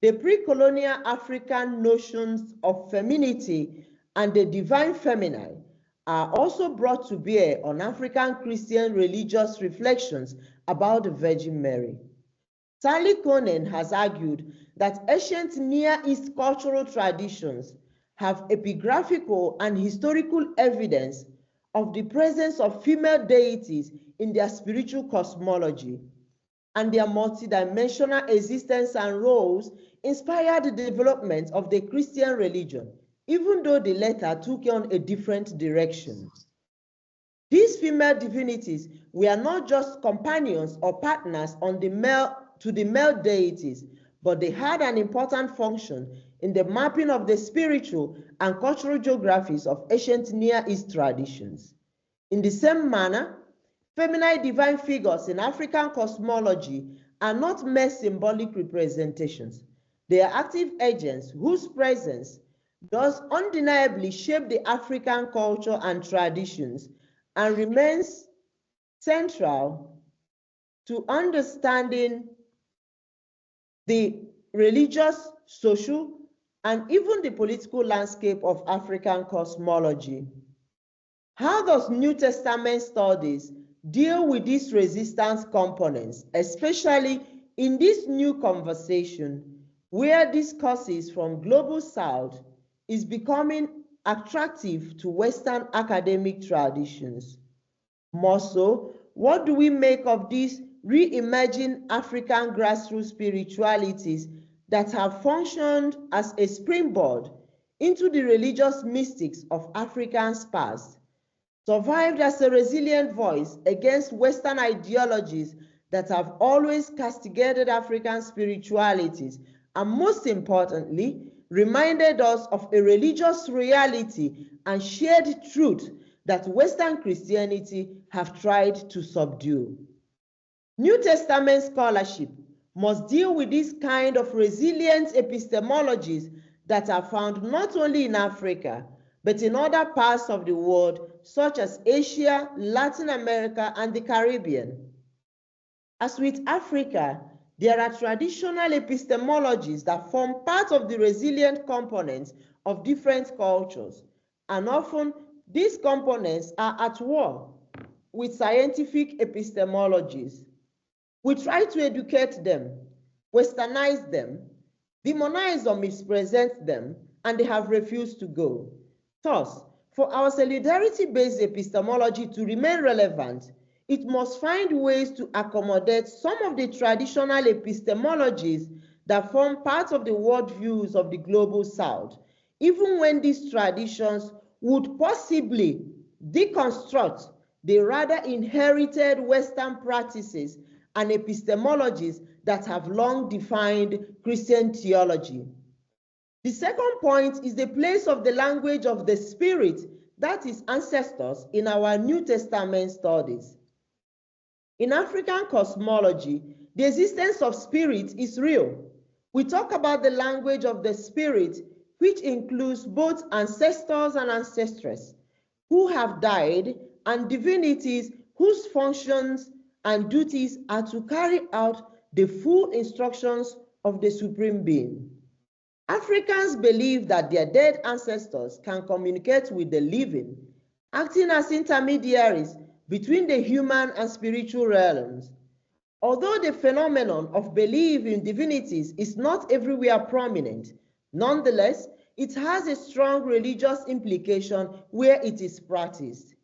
the pre-colonial African notions of femininity and the divine feminine are also brought to bear on African Christian religious reflections about the Virgin Mary. Stanley Conen has argued that ancient Near East cultural traditions have epigraphical and historical evidence of the presence of female deities in their spiritual cosmology, and their multidimensional existence and roles inspired the development of the Christian religion, even though the latter took on a different direction. These female divinities were not just companions or partners to the male deities, but they had an important function in the mapping of the spiritual and cultural geographies of ancient Near East traditions. In the same manner, feminine divine figures in African cosmology are not mere symbolic representations. They are active agents whose presence does undeniably shape the African culture and traditions and remains central to understanding the religious, social, and even the political landscape of African cosmology. How does New Testament studies deal with these resistance components, especially in this new conversation where discourses from Global South is becoming attractive to Western academic traditions? More so, what do we make of these re-emerging African grassroots spiritualities that have functioned as a springboard into the religious mystics of Africa's past, survived as a resilient voice against Western ideologies that have always castigated African spiritualities, and most importantly, reminded us of a religious reality and shared truth that Western Christianity have tried to subdue? New Testament scholarship must deal with this kind of resilient epistemologies that are found not only in Africa, but in other parts of the world, such as Asia, Latin America, and the Caribbean. As with Africa, there are traditional epistemologies that form part of the resilient components of different cultures, and often these components are at war with scientific epistemologies. We try to educate them, westernize them, demonize or mispresent them, and they have refused to go. Thus, for our solidarity-based epistemology to remain relevant, it must find ways to accommodate some of the traditional epistemologies that form part of the worldviews of the Global South, even when these traditions would possibly deconstruct the rather inherited Western practices and epistemologies that have long defined Christian theology. The second point is the place of the language of the Spirit, that is ancestors, in our New Testament studies. In African cosmology, the existence of spirit is real. We talk about the language of the spirit, which includes both ancestors and ancestresses who have died and divinities whose functions and duties are to carry out the full instructions of the Supreme Being. Africans believe that their dead ancestors can communicate with the living, acting as intermediaries between the human and spiritual realms. Although the phenomenon of belief in divinities is not everywhere prominent, nonetheless, it has a strong religious implication where it is practiced.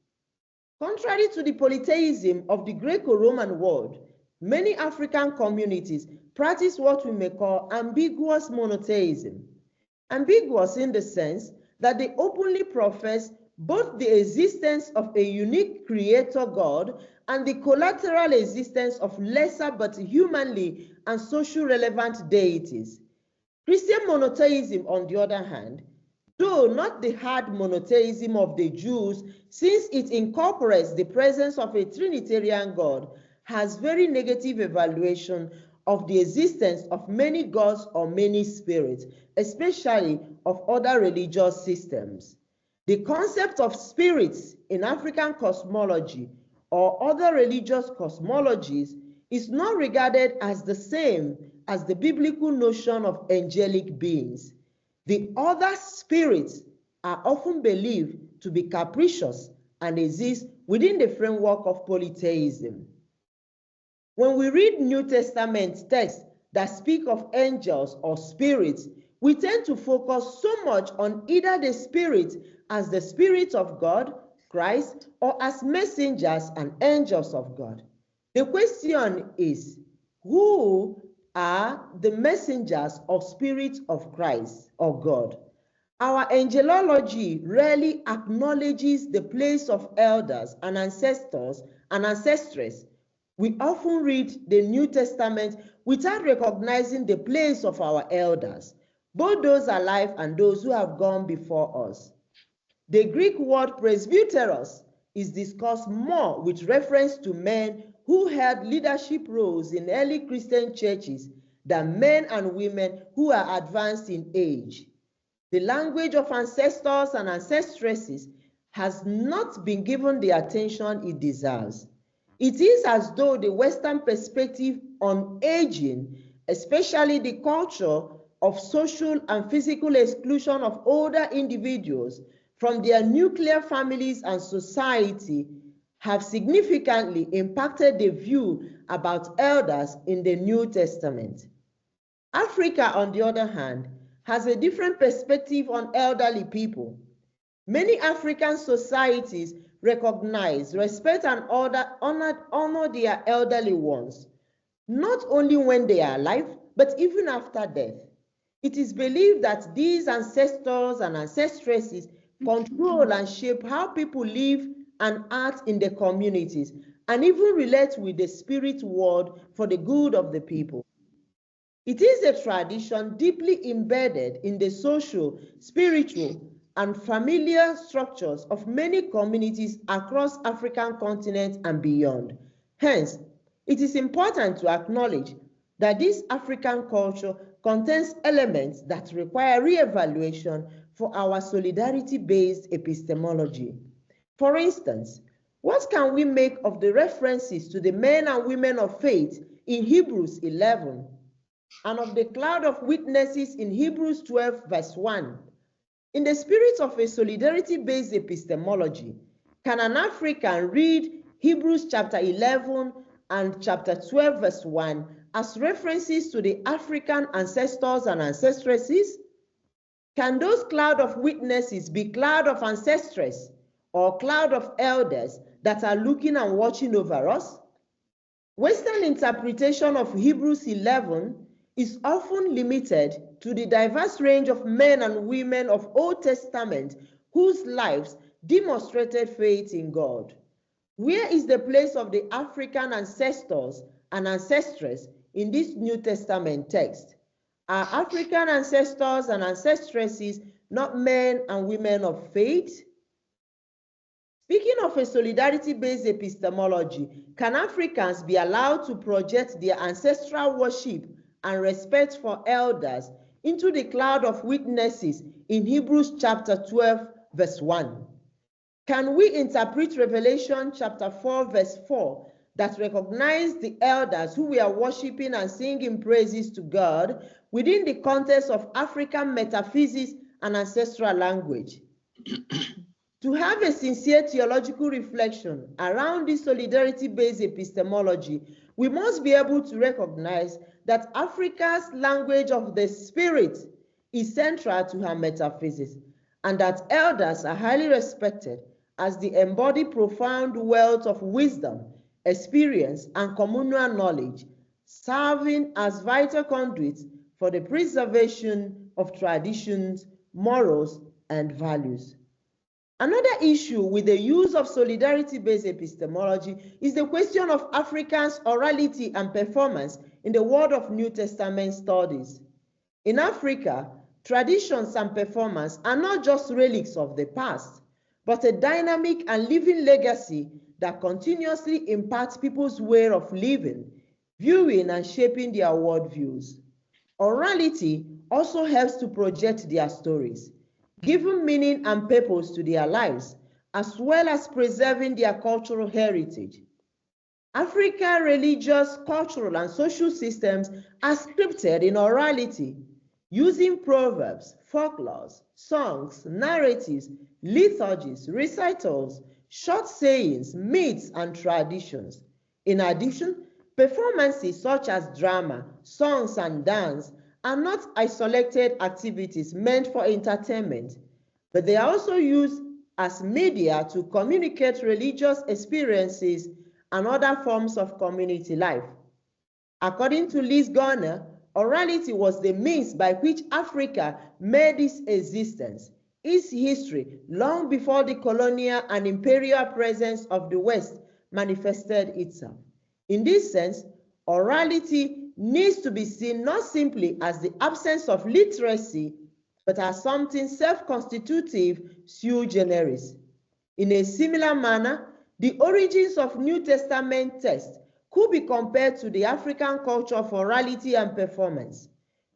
Contrary to the polytheism of the Greco-Roman world, many African communities practice what we may call ambiguous monotheism. Ambiguous in the sense that they openly profess both the existence of a unique creator God and the collateral existence of lesser but humanly and socially relevant deities. Christian monotheism, on the other hand, though not the hard monotheism of the Jews, since it incorporates the presence of a Trinitarian God, has very negative evaluation of the existence of many gods or many spirits, especially of other religious systems. The concept of spirits in African cosmology or other religious cosmologies is not regarded as the same as the biblical notion of angelic beings. The other spirits are often believed to be capricious and exist within the framework of polytheism. When we read New Testament texts that speak of angels or spirits, we tend to focus so much on either the spirit as the Spirit of God, Christ, or as messengers and angels of God. The question is, who are the messengers or spirits of Christ or God? Our angelology rarely acknowledges the place of elders and ancestors and ancestresses. We often read the New Testament without recognizing the place of our elders, both those alive and those who have gone before us. The Greek word presbyteros is discussed more with reference to men who held leadership roles in early Christian churches than men and women who are advanced in age. The language of ancestors and ancestresses has not been given the attention it deserves. It is as though the Western perspective on aging, especially the culture of social and physical exclusion of older individuals from their nuclear families and society, have significantly impacted the view about elders in the New Testament. Africa, on the other hand, has a different perspective on elderly people. Many African societies recognize, respect, and honor their elderly ones, not only when they are alive, but even after death. It is believed that these ancestors and ancestresses control and shape how people live and act in the communities, and even relate with the spirit world for the good of the people. It is a tradition deeply embedded in the social, spiritual, and familiar structures of many communities across African continent and beyond. Hence, it is important to acknowledge that this African culture contains elements that require re-evaluation for our solidarity-based epistemology. For instance, what can we make of the references to the men and women of faith in Hebrews 11 and of the cloud of witnesses in Hebrews 12 verse 1? In the spirit of a solidarity-based epistemology, can an African read Hebrews chapter 11 and chapter 12 verse 1 as references to the African ancestors and ancestresses? Can those cloud of witnesses be cloud of ancestresses or cloud of elders that are looking and watching over us? Western interpretation of Hebrews 11 is often limited to the diverse range of men and women of Old Testament whose lives demonstrated faith in God. Where is the place of the African ancestors and ancestresses in this New Testament text? Are African ancestors and ancestresses not men and women of faith? Speaking of a solidarity-based epistemology, can Africans be allowed to project their ancestral worship and respect for elders into the cloud of witnesses in Hebrews chapter 12, verse 1? Can we interpret Revelation chapter 4, verse 4 that recognize the elders who we are worshiping and singing praises to God within the context of African metaphysics and ancestral language? To have a sincere theological reflection around this solidarity-based epistemology, we must be able to recognize that Africa's language of the spirit is central to her metaphysics, and that elders are highly respected as they embody profound wealth of wisdom, experience, and communal knowledge, serving as vital conduits for the preservation of traditions, morals, and values. Another issue with the use of solidarity-based epistemology is the question of Africans' orality and performance in the world of New Testament studies. In Africa, traditions and performance are not just relics of the past, but a dynamic and living legacy that continuously imparts people's way of living, viewing, and shaping their worldviews. Orality also helps to project their stories, giving meaning and purpose to their lives, as well as preserving their cultural heritage. African religious, cultural, and social systems are scripted in orality, using proverbs, folklores, songs, narratives, liturgies, recitals, short sayings, myths, and traditions. In addition, performances such as drama, songs, and dance are not isolated activities meant for entertainment, but they are also used as media to communicate religious experiences and other forms of community life. According to Liz Garner, orality was the means by which Africa made its existence, its history, long before the colonial and imperial presence of the West manifested itself. In this sense, orality needs to be seen not simply as the absence of literacy, but as something self-constitutive sui generis. In a similar manner, the origins of New Testament texts could be compared to the African culture of orality and performance.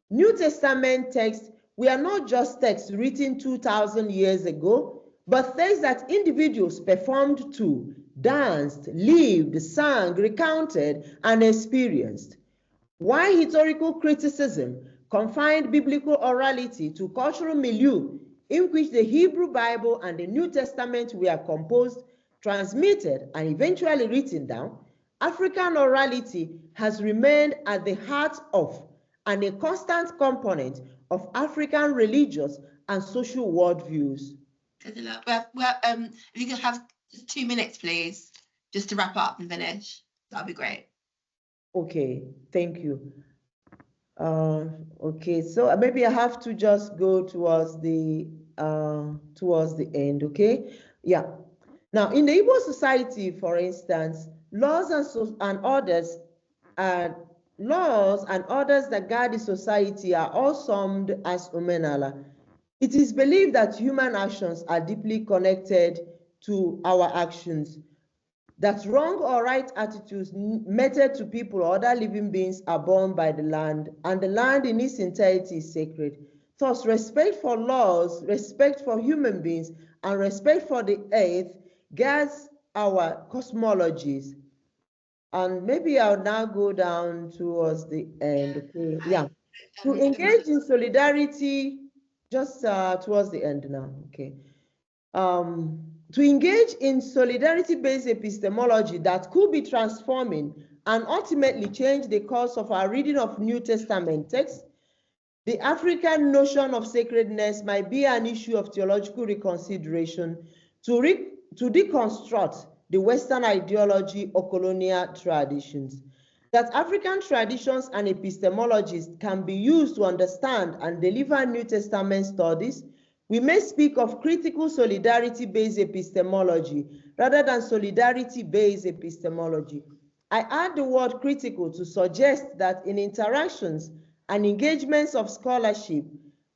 New Testament texts were not just texts written 2,000 years ago, but texts that individuals performed to, danced, lived, sang, recounted, and experienced. While historical criticism confined biblical orality to cultural milieu in which the Hebrew Bible and the New Testament were composed, transmitted, and eventually written down, African orality has remained at the heart of and a constant component of African religious and social worldviews. If you could have 2 minutes, please, just to wrap up and finish, that'd be great. Okay, thank you. Okay, so maybe I have to just go towards the end. Okay, yeah. Now, in the Igbo society, for instance, laws and orders that guide the society are all summed as omenala. It is believed that human actions are deeply connected to our actions, that wrong or right attitudes meted to people or other living beings are borne by the land, and the land in its entirety is sacred. Thus, respect for laws, respect for human beings, and respect for the earth guides our cosmologies. And maybe I'll now go down towards the end. Okay, yeah. To engage in solidarity, just towards the end now. Okay. To engage in solidarity-based epistemology that could be transforming and ultimately change the course of our reading of New Testament texts, the African notion of sacredness might be an issue of theological reconsideration to deconstruct the Western ideology or colonial traditions. That African traditions and epistemologies can be used to understand and deliver New Testament studies, we may speak of critical solidarity-based epistemology rather than solidarity-based epistemology. I add the word critical to suggest that in interactions and engagements of scholarship,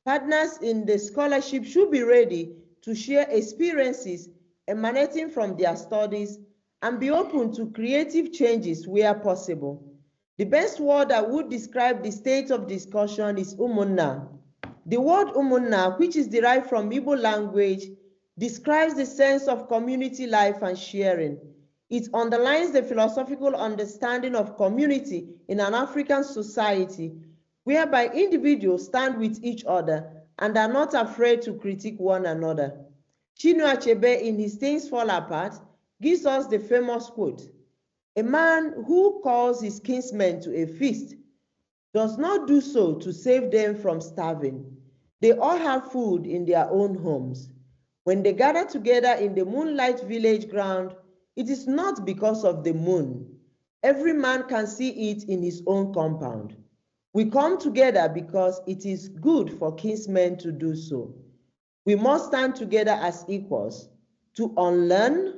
partners in the scholarship should be ready to share experiences emanating from their studies and be open to creative changes where possible. The best word that would describe the state of discussion is umunna. The word umunna, which is derived from Igbo language, describes the sense of community life and sharing. It underlines the philosophical understanding of community in an African society, whereby individuals stand with each other and are not afraid to critique one another. Chinua Achebe, in his Things Fall Apart, gives us the famous quote, "A man who calls his kinsmen to a feast does not do so to save them from starving. They all have food in their own homes. When they gather together in the moonlight village ground, it is not because of the moon. Every man can see it in his own compound. We come together because it is good for kinsmen to do so. We must stand together as equals, to unlearn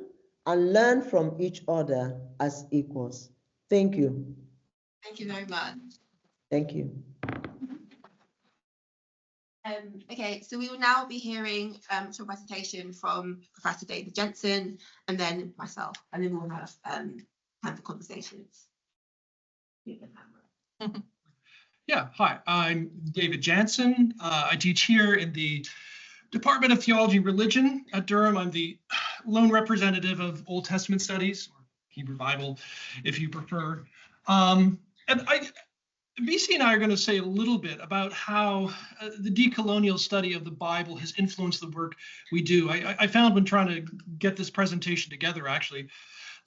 and learn from each other as equals." Thank you. Thank you very much. Thank you. Okay, so we will now be hearing some presentation from Professor David Janzen and then myself, and then we'll have time for conversations. Yeah, hi, I'm David Janzen. I teach here in the Department of Theology and Religion at Durham. I'm the lone representative of Old Testament studies, or Hebrew Bible, if you prefer. BC and I are going to say a little bit about how the decolonial study of the Bible has influenced the work we do. I found when trying to get this presentation together, actually,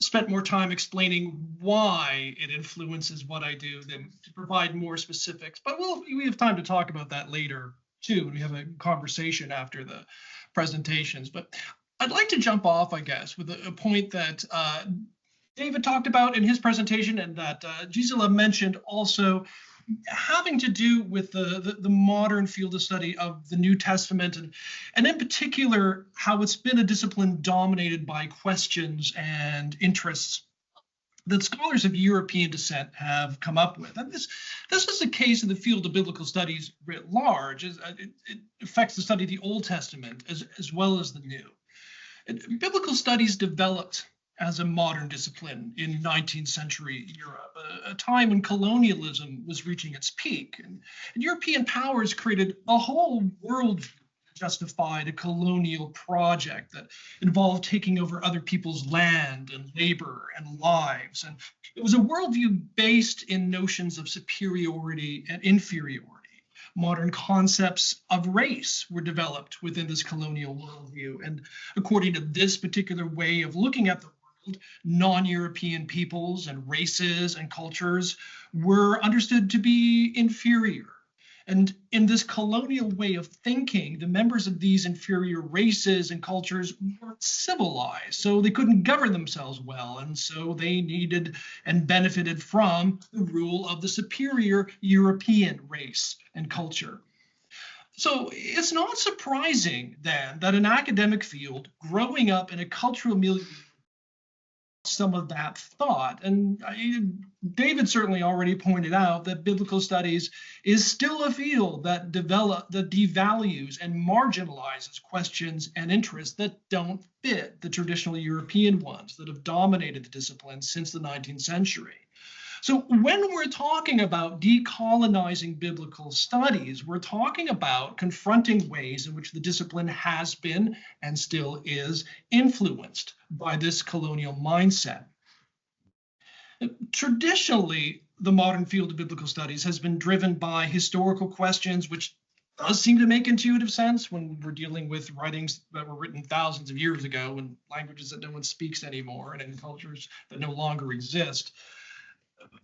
spent more time explaining why it influences what I do than to provide more specifics. But we have time to talk about that later, too, when we have a conversation after the presentations. But I'd like to jump off, I guess, with a point that David talked about in his presentation and that Gesila mentioned also, having to do with the modern field of study of the New Testament, and in particular, how it's been a discipline dominated by questions and interests that scholars of European descent have come up with. And this is the case in the field of biblical studies writ large. It affects the study of the Old Testament as well as the New. Biblical studies developed as a modern discipline in 19th century Europe, a time when colonialism was reaching its peak. And European powers created a whole worldview to justify the colonial project that involved taking over other people's land and labor and lives. And it was a worldview based in notions of superiority and inferiority. Modern concepts of race were developed within this colonial worldview. And according to this particular way of looking at the world, non-European peoples and races and cultures were understood to be inferior. And in this colonial way of thinking, the members of these inferior races and cultures weren't civilized, so they couldn't govern themselves well, and so they needed and benefited from the rule of the superior European race and culture. So it's not surprising then that an academic field growing up in a cultural milieu some of that thought. And David certainly already pointed out that biblical studies is still a field that devalues and marginalizes questions and interests that don't fit the traditional European ones that have dominated the discipline since the 19th century. So when we're talking about decolonizing biblical studies, we're talking about confronting ways in which the discipline has been and still is influenced by this colonial mindset. Traditionally, the modern field of biblical studies has been driven by historical questions, which does seem to make intuitive sense when we're dealing with writings that were written thousands of years ago in languages that no one speaks anymore and in cultures that no longer exist.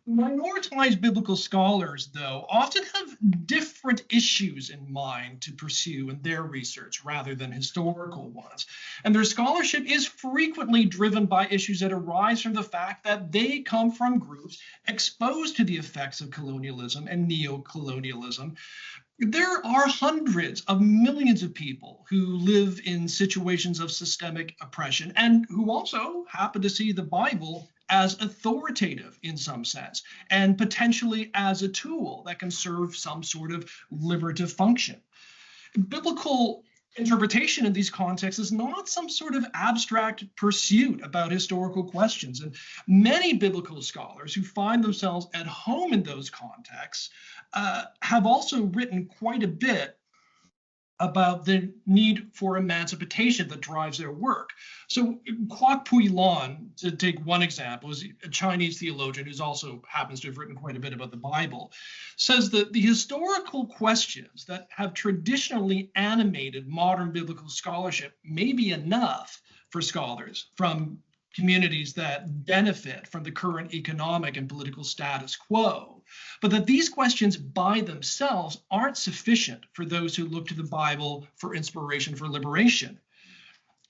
Minoritized biblical scholars, though, often have different issues in mind to pursue in their research rather than historical ones. And their scholarship is frequently driven by issues that arise from the fact that they come from groups exposed to the effects of colonialism and neo-colonialism. There are hundreds of millions of people who live in situations of systemic oppression and who also happen to see the Bible as authoritative in some sense and potentially as a tool that can serve some sort of liberative function. Biblical Interpretation in these contexts is not some sort of abstract pursuit about historical questions. And many biblical scholars who find themselves at home in those contexts have also written quite a bit about the need for emancipation that drives their work. So Kwok Pui Lon, to take one example, is a Chinese theologian who also happens to have written quite a bit about the Bible, says that the historical questions that have traditionally animated modern biblical scholarship may be enough for scholars from communities that benefit from the current economic and political status quo, but that these questions by themselves aren't sufficient for those who look to the Bible for inspiration for liberation.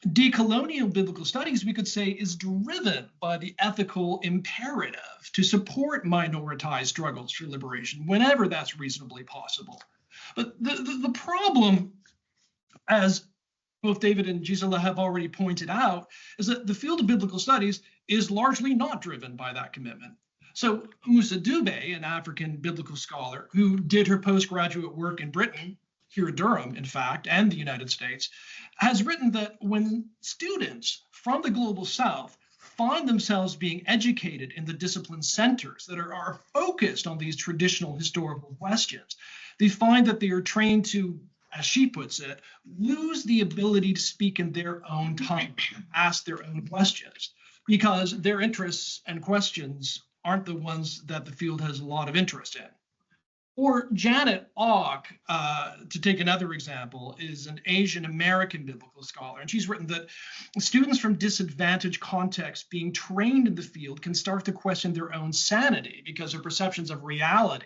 Decolonial biblical studies, we could say, is driven by the ethical imperative to support minoritized struggles for liberation whenever that's reasonably possible. But the problem, as both David and Gesila have already pointed out, is that the field of biblical studies is largely not driven by that commitment. So Musa Dube, an African biblical scholar who did her postgraduate work in Britain, here in Durham, in fact, and the United States, has written that when students from the global South find themselves being educated in the discipline centers that are focused on these traditional historical questions, they find that they are trained to, as she puts it, lose the ability to speak in their own tongue, ask their own questions, because their interests and questions aren't the ones that the field has a lot of interest in. Or Janet Ogg, to take another example, is an Asian American biblical scholar, and she's written that students from disadvantaged contexts being trained in the field can start to question their own sanity because their perceptions of reality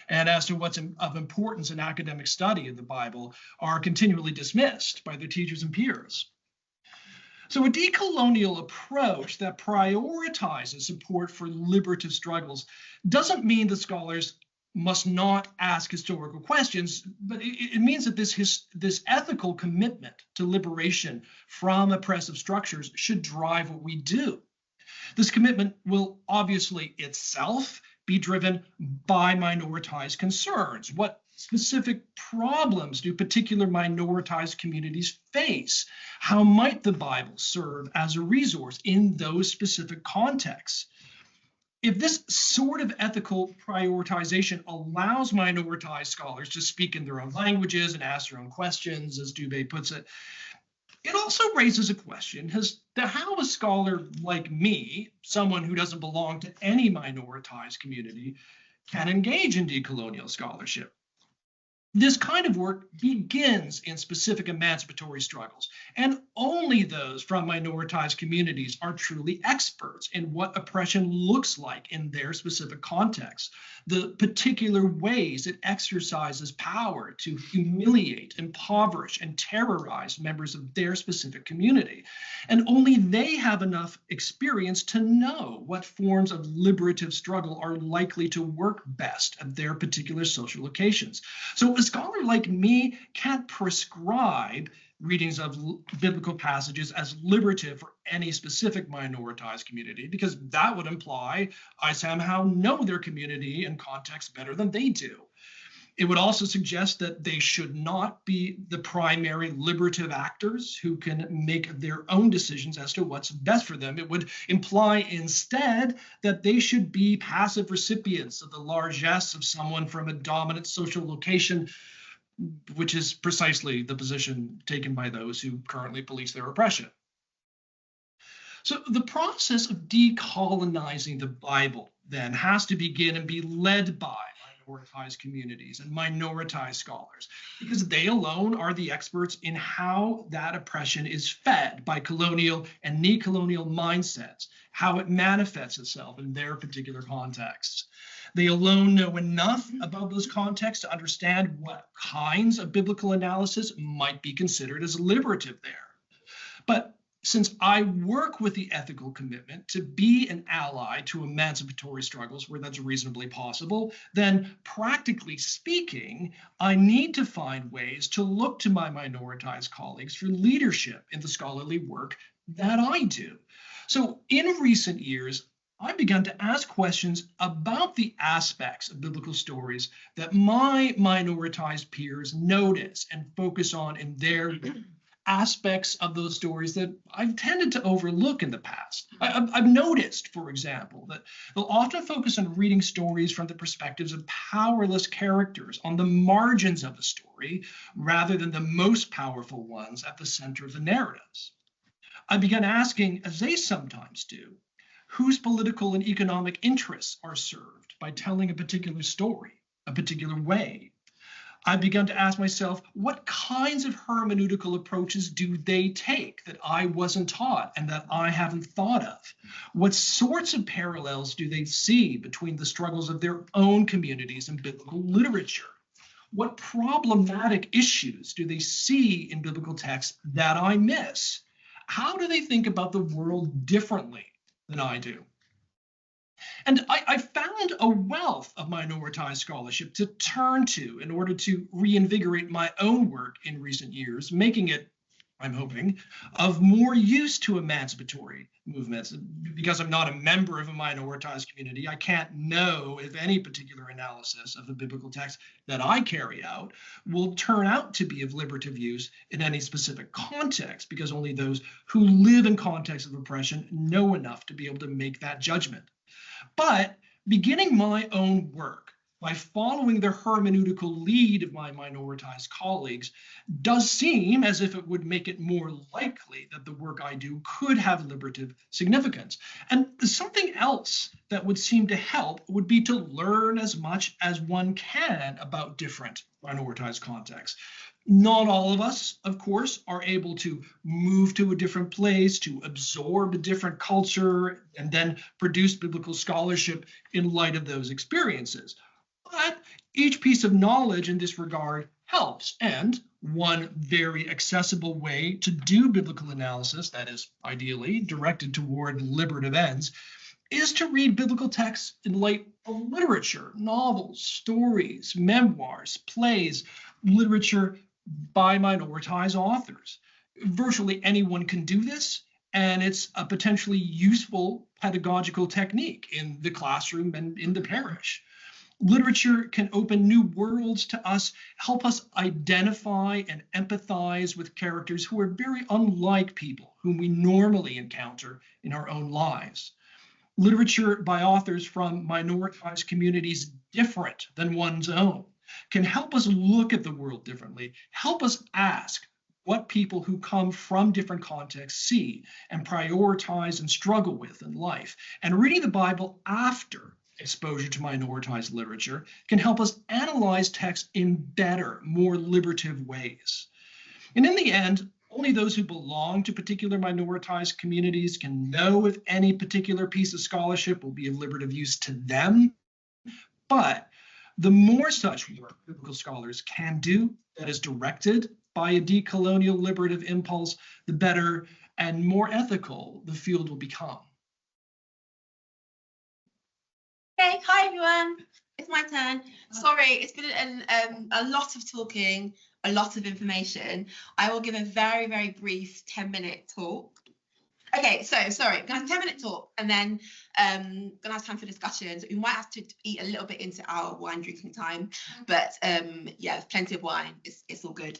and as to what's of importance in academic study of the Bible are continually dismissed by their teachers and peers. So a decolonial approach that prioritizes support for liberative struggles doesn't mean that scholars must not ask historical questions, but it means that this ethical commitment to liberation from oppressive structures should drive what we do. This commitment will obviously itself be driven by minoritized concerns. What specific problems do particular minoritized communities face? How might the Bible serve as a resource in those specific contexts? If this sort of ethical prioritization allows minoritized scholars to speak in their own languages and ask their own questions, as Dube puts it, it also raises a question as to how a scholar like me, someone who doesn't belong to any minoritized community, can engage in decolonial scholarship. This kind of work begins in specific emancipatory struggles, and only those from minoritized communities are truly experts in what oppression looks like in their specific context, the particular ways it exercises power to humiliate, impoverish, and terrorize members of their specific community. And only they have enough experience to know what forms of liberative struggle are likely to work best at their particular social locations. So a scholar like me can't prescribe readings of biblical passages as liberative for any specific minoritized community, because that would imply I somehow know their community and context better than they do. It would also suggest that they should not be the primary liberative actors who can make their own decisions as to what's best for them. It would imply instead that they should be passive recipients of the largesse of someone from a dominant social location, which is precisely the position taken by those who currently police their oppression. So the process of decolonizing the Bible then has to begin and be led by minoritized communities and minoritized scholars, because they alone are the experts in how that oppression is fed by colonial and neocolonial mindsets, how it manifests itself in their particular contexts. They alone know enough about those contexts to understand what kinds of biblical analysis might be considered as liberative there. But since I work with the ethical commitment to be an ally to emancipatory struggles where that's reasonably possible, then practically speaking, I need to find ways to look to my minoritized colleagues for leadership in the scholarly work that I do. So in recent years, I began to ask questions about the aspects of biblical stories that my minoritized peers notice and focus on in their aspects of those stories that I've tended to overlook in the past. I've noticed, for example, that they'll often focus on reading stories from the perspectives of powerless characters on the margins of the story, rather than the most powerful ones at the center of the narratives. I began asking, as they sometimes do, whose political and economic interests are served by telling a particular story, a particular way. I began to ask myself, what kinds of hermeneutical approaches do they take that I wasn't taught and that I haven't thought of? What sorts of parallels do they see between the struggles of their own communities and biblical literature? What problematic issues do they see in biblical texts that I miss? How do they think about the world differently than I do? And I found a wealth of minoritized scholarship to turn to in order to reinvigorate my own work in recent years, making it, I'm hoping, of more use to emancipatory movements. Because I'm not a member of a minoritized community, I can't know if any particular analysis of the biblical text that I carry out will turn out to be of liberative use in any specific context, because only those who live in contexts of oppression know enough to be able to make that judgment. But beginning my own work by following the hermeneutical lead of my minoritized colleagues does seem as if it would make it more likely that the work I do could have liberative significance. And something else that would seem to help would be to learn as much as one can about different minoritized contexts. Not all of us, of course, are able to move to a different place, to absorb a different culture, and then produce biblical scholarship in light of those experiences. But each piece of knowledge in this regard helps. And one very accessible way to do biblical analysis, that is ideally directed toward liberative ends, is to read biblical texts in light of literature, novels, stories, memoirs, plays, literature by minoritized authors. Virtually anyone can do this, and it's a potentially useful pedagogical technique in the classroom and in the parish. Literature can open new worlds to us, help us identify and empathize with characters who are very unlike people whom we normally encounter in our own lives. Literature by authors from minoritized communities different than one's own can help us look at the world differently, help us ask what people who come from different contexts see and prioritize and struggle with in life. And reading the Bible after exposure to minoritized literature can help us analyze text in better, more liberative ways. And in the end, only those who belong to particular minoritized communities can know if any particular piece of scholarship will be of liberative use to them. But the more such work biblical scholars can do that is directed by a decolonial liberative impulse, the better and more ethical the field will become. Okay, hi everyone. It's my turn. Sorry, it's been a lot of talking, a lot of information. I will give a very, very brief 10-minute talk. Okay, so sorry, we're going to have a 10-minute talk, and then going to have time for discussions. We might have to eat a little bit into our wine drinking time, but yeah, plenty of wine. It's all good.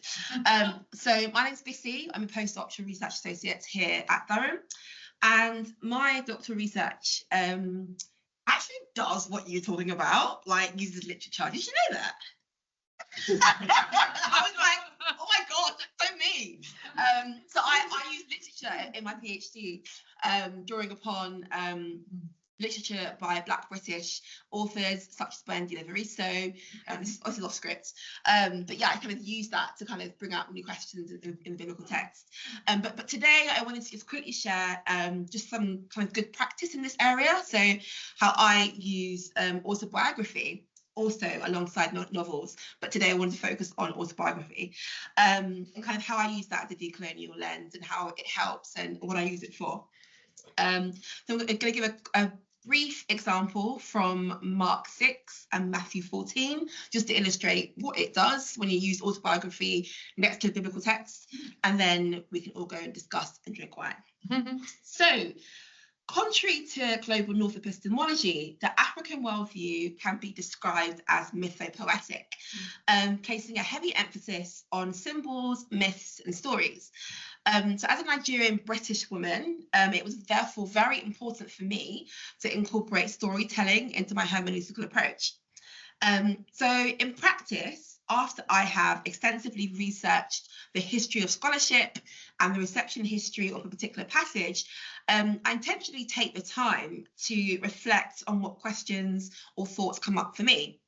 So my name's Bissy. I'm a postdoctoral research associate here at Durham, and my doctoral research actually does what you're talking about, like uses literature. Did you know that? I was like, oh my God, that's so me. So I use literature in my PhD, drawing upon literature by Black British authors such as Wendy Leveriso. This is obviously lost script. But yeah, I kind of use that to kind of bring out new questions in biblical text. But today I wanted to just quickly share just some kind of good practice in this area. So how I use autobiography also alongside novels, but today I wanted to focus on autobiography and kind of how I use that as a decolonial lens and how it helps and what I use it for. So I'm going to give a brief example from Mark 6 and Matthew 14, just to illustrate what it does when you use autobiography next to biblical text, and then we can all go and discuss and drink wine. So Contrary to global North epistemology, the African worldview can be described as mythopoetic, placing a heavy emphasis on symbols, myths, and stories. So as a Nigerian British woman, it was therefore very important for me to incorporate storytelling into my hermeneutical approach. So in practice, after I have extensively researched the history of scholarship and the reception history of a particular passage, I intentionally take the time to reflect on what questions or thoughts come up for me.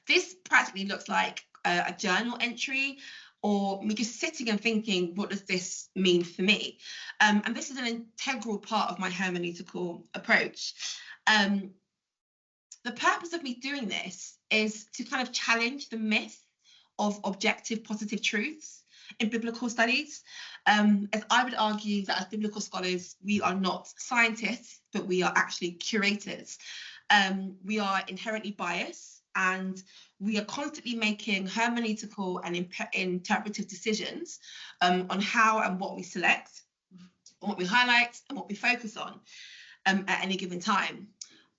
This practically looks like a journal entry, or me just sitting and thinking, what does this mean for me? And this is an integral part of my hermeneutical approach. The purpose of me doing this is to kind of challenge the myth of objective positive truths in biblical studies, as I would argue that as biblical scholars, we are not scientists, but we are actually curators. We are inherently biased, and we are constantly making hermeneutical and interpretive decisions on how and what we select, on what we highlight, and what we focus on at any given time.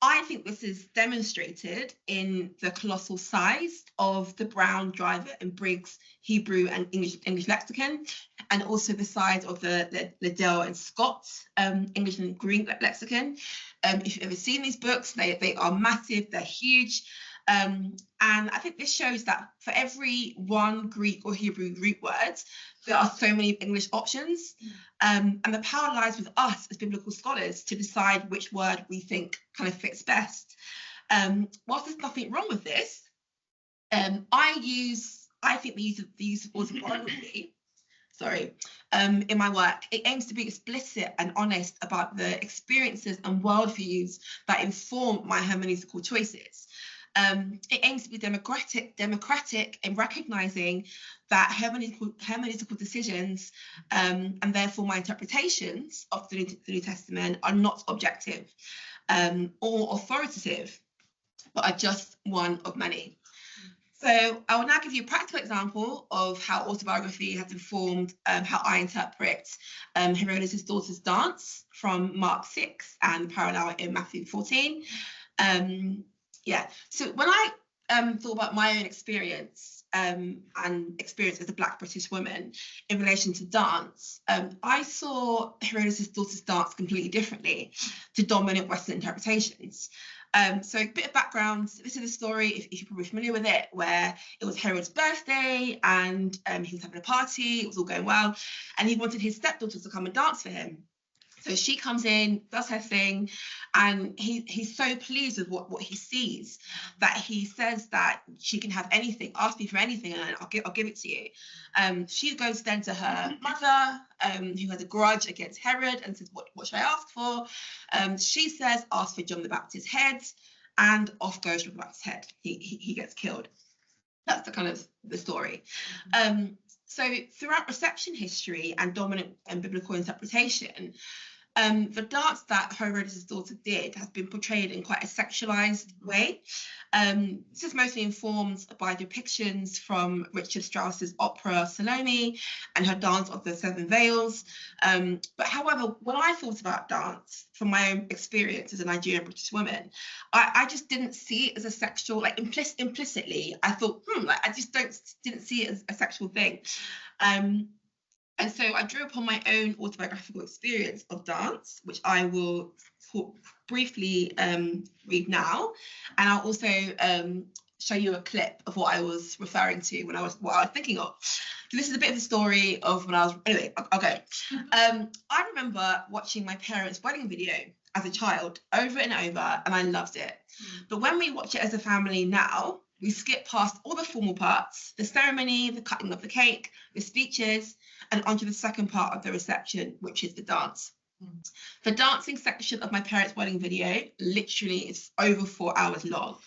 I think this is demonstrated in the colossal size of the Brown, Driver, and Briggs Hebrew and English lexicon, and also the size of the Liddell and Scott English and Greek lexicon. If you've ever seen these books, they are massive, they're huge. And I think this shows that for every one Greek or Hebrew root word, there are so many English options. And the power lies with us as biblical scholars to decide which word we think kind of fits best. Whilst there's nothing wrong with this, I think the use of orthography, in my work, it aims to be explicit and honest about the experiences and worldviews that inform my hermeneutical choices. It aims to be democratic in recognizing that hermeneutical decisions and therefore my interpretations of the New Testament are not objective or authoritative, but are just one of many. So I will now give you a practical example of how autobiography has informed how I interpret Herodotus' daughter's dance from Mark 6 and the parallel in Matthew 14. So when I thought about my own experience and experience as a Black British woman in relation to dance, I saw Herodotus' daughter's dance completely differently to dominant Western interpretations. So a bit of background, this is a story, if you're probably familiar with it, where it was Herod's birthday and he was having a party, it was all going well, and he wanted his stepdaughter to come and dance for him. So she comes in, does her thing, and he's so pleased with what he sees that he says that she can have anything, ask me for anything, and I'll give it to you. She goes then to her mother, who has a grudge against Herod, and says, what should I ask for? She says, ask for John the Baptist's head, and off goes John the Baptist's head. He gets killed. That's the kind of the story. So throughout reception history and dominant and biblical interpretation, the dance that Herodotus' daughter did has been portrayed in quite a sexualized way. This is mostly informed by depictions from Richard Strauss's opera Salome and her dance of the Seven Veils. But however, when I thought about dance from my own experience as a Nigerian British woman, I just didn't see it as a sexual, like implicitly, I thought, I just didn't see it as a sexual thing. And so I drew upon my own autobiographical experience of dance, which I will briefly read now. And I'll also show you a clip of what I was referring to what I was thinking of. So this is a bit of the story of when I was, anyway, I'll go. I remember watching my parents' wedding video as a child over and over, and I loved it. But when we watch it as a family now, we skip past all the formal parts, the ceremony, the cutting of the cake, the speeches, and onto the second part of the reception, which is the dance. The dancing section of my parents' wedding video literally is over 4 hours long.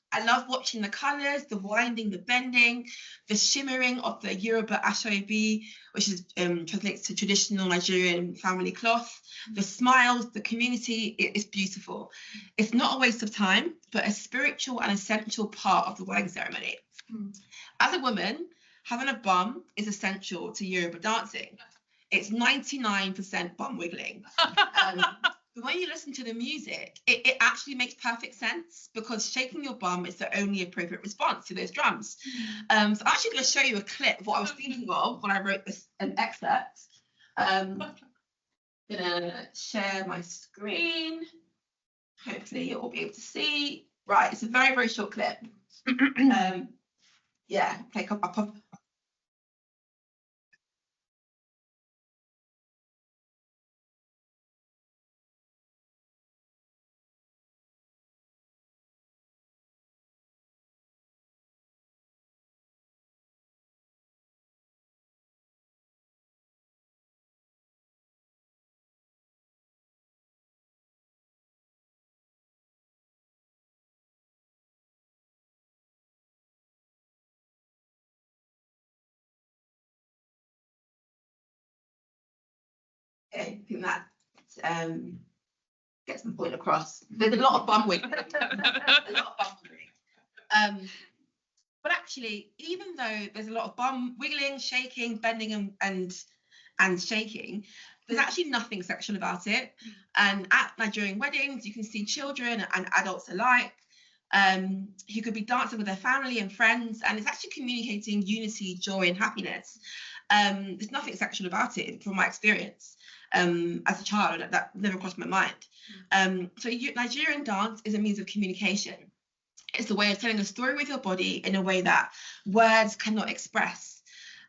I love watching the colours, the winding, the bending, the shimmering of the Yoruba asoebi, which is translates to traditional Nigerian family cloth, the smiles, the community. It is beautiful. It's not a waste of time, but a spiritual and essential part of the wedding ceremony. As a woman, having a bum is essential to Yoruba dancing. It's 99% bum wiggling. But when you listen to the music, it actually makes perfect sense, because shaking your bum is the only appropriate response to those drums. So I'm actually going to show you a clip of what I was thinking of when I wrote this an excerpt. I'm going to share my screen. Hopefully you'll all be able to see. Right, it's a very, very short clip. Yeah, okay, I'll pop. Okay, I think that gets the point across. There's a lot of bum wiggling. But actually, even though there's a lot of bum wiggling, shaking, bending, and shaking, there's actually nothing sexual about it. And at Nigerian weddings, you can see children and adults alike who could be dancing with their family and friends, and it's actually communicating unity, joy, and happiness. There's nothing sexual about it from my experience. As a child, that never crossed my mind. So Nigerian dance is a means of communication. It's a way of telling a story with your body in a way that words cannot express.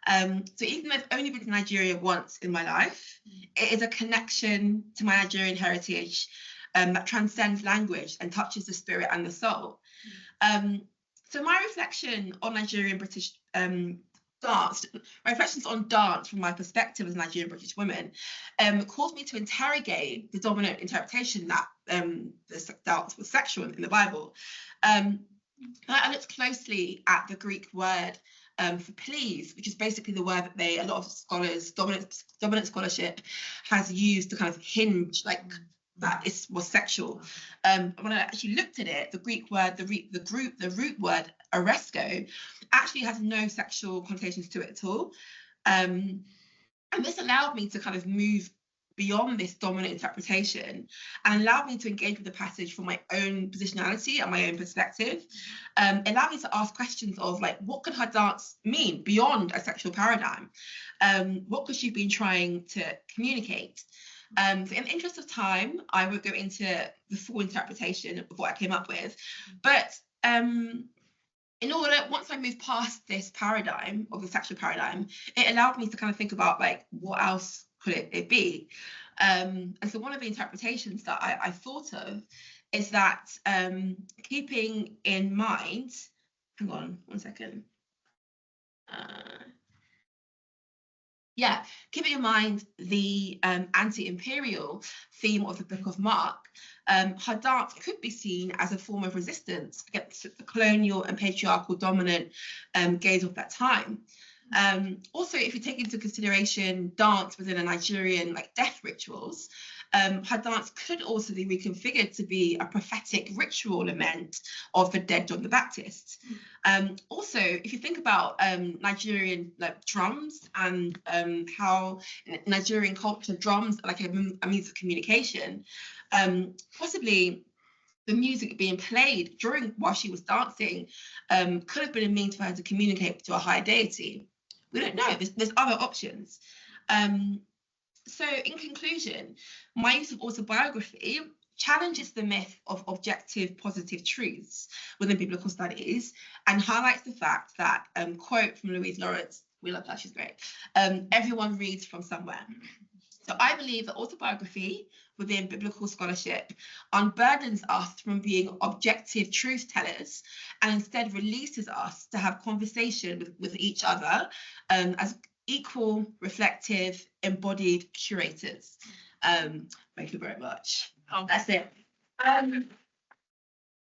So even though I've only been to Nigeria once in my life, it is a connection to my Nigerian heritage that transcends language and touches the spirit and the soul. So my reflection on Nigerian British dance, my reflections on dance from my perspective as a Nigerian British woman, caused me to interrogate the dominant interpretation that the dance was sexual in the Bible. I looked closely at the Greek word for please, which is basically the word that a lot of scholars, dominant scholarship has used to kind of hinge like that it was sexual. When I actually looked at it, the Greek word, the root word aresko, actually has no sexual connotations to it at all. And this allowed me to kind of move beyond this dominant interpretation and allowed me to engage with the passage from my own positionality and my own perspective. It allowed me to ask questions of like, what could her dance mean beyond a sexual paradigm? What could she have been trying to communicate? So in the interest of time, I won't go into the full interpretation of what I came up with, but in order, once I moved past this paradigm of the sexual paradigm, it allowed me to kind of think about like, what else could it be? And so one of the interpretations that I thought of is that keeping in mind, hang on one second. Keeping in mind the anti-imperial theme of the Book of Mark, her dance could be seen as a form of resistance against the colonial and patriarchal dominant gaze of that time. Also, if you take into consideration dance within a Nigerian like death rituals, her dance could also be reconfigured to be a prophetic ritual lament of the dead John the Baptist. Also, if you think about Nigerian like drums and how in Nigerian culture drums are like a means of communication, possibly the music being played while she was dancing could have been a means for her to communicate to a higher deity. We don't know. There's other options. So in conclusion, my use of autobiography challenges the myth of objective positive truths within biblical studies and highlights the fact that, quote from Louise Lawrence, we love her, she's great, everyone reads from somewhere. So I believe that autobiography within biblical scholarship unburdens us from being objective truth tellers and instead releases us to have conversation with each other as equal, reflective, embodied curators. Thank you very much. That's it.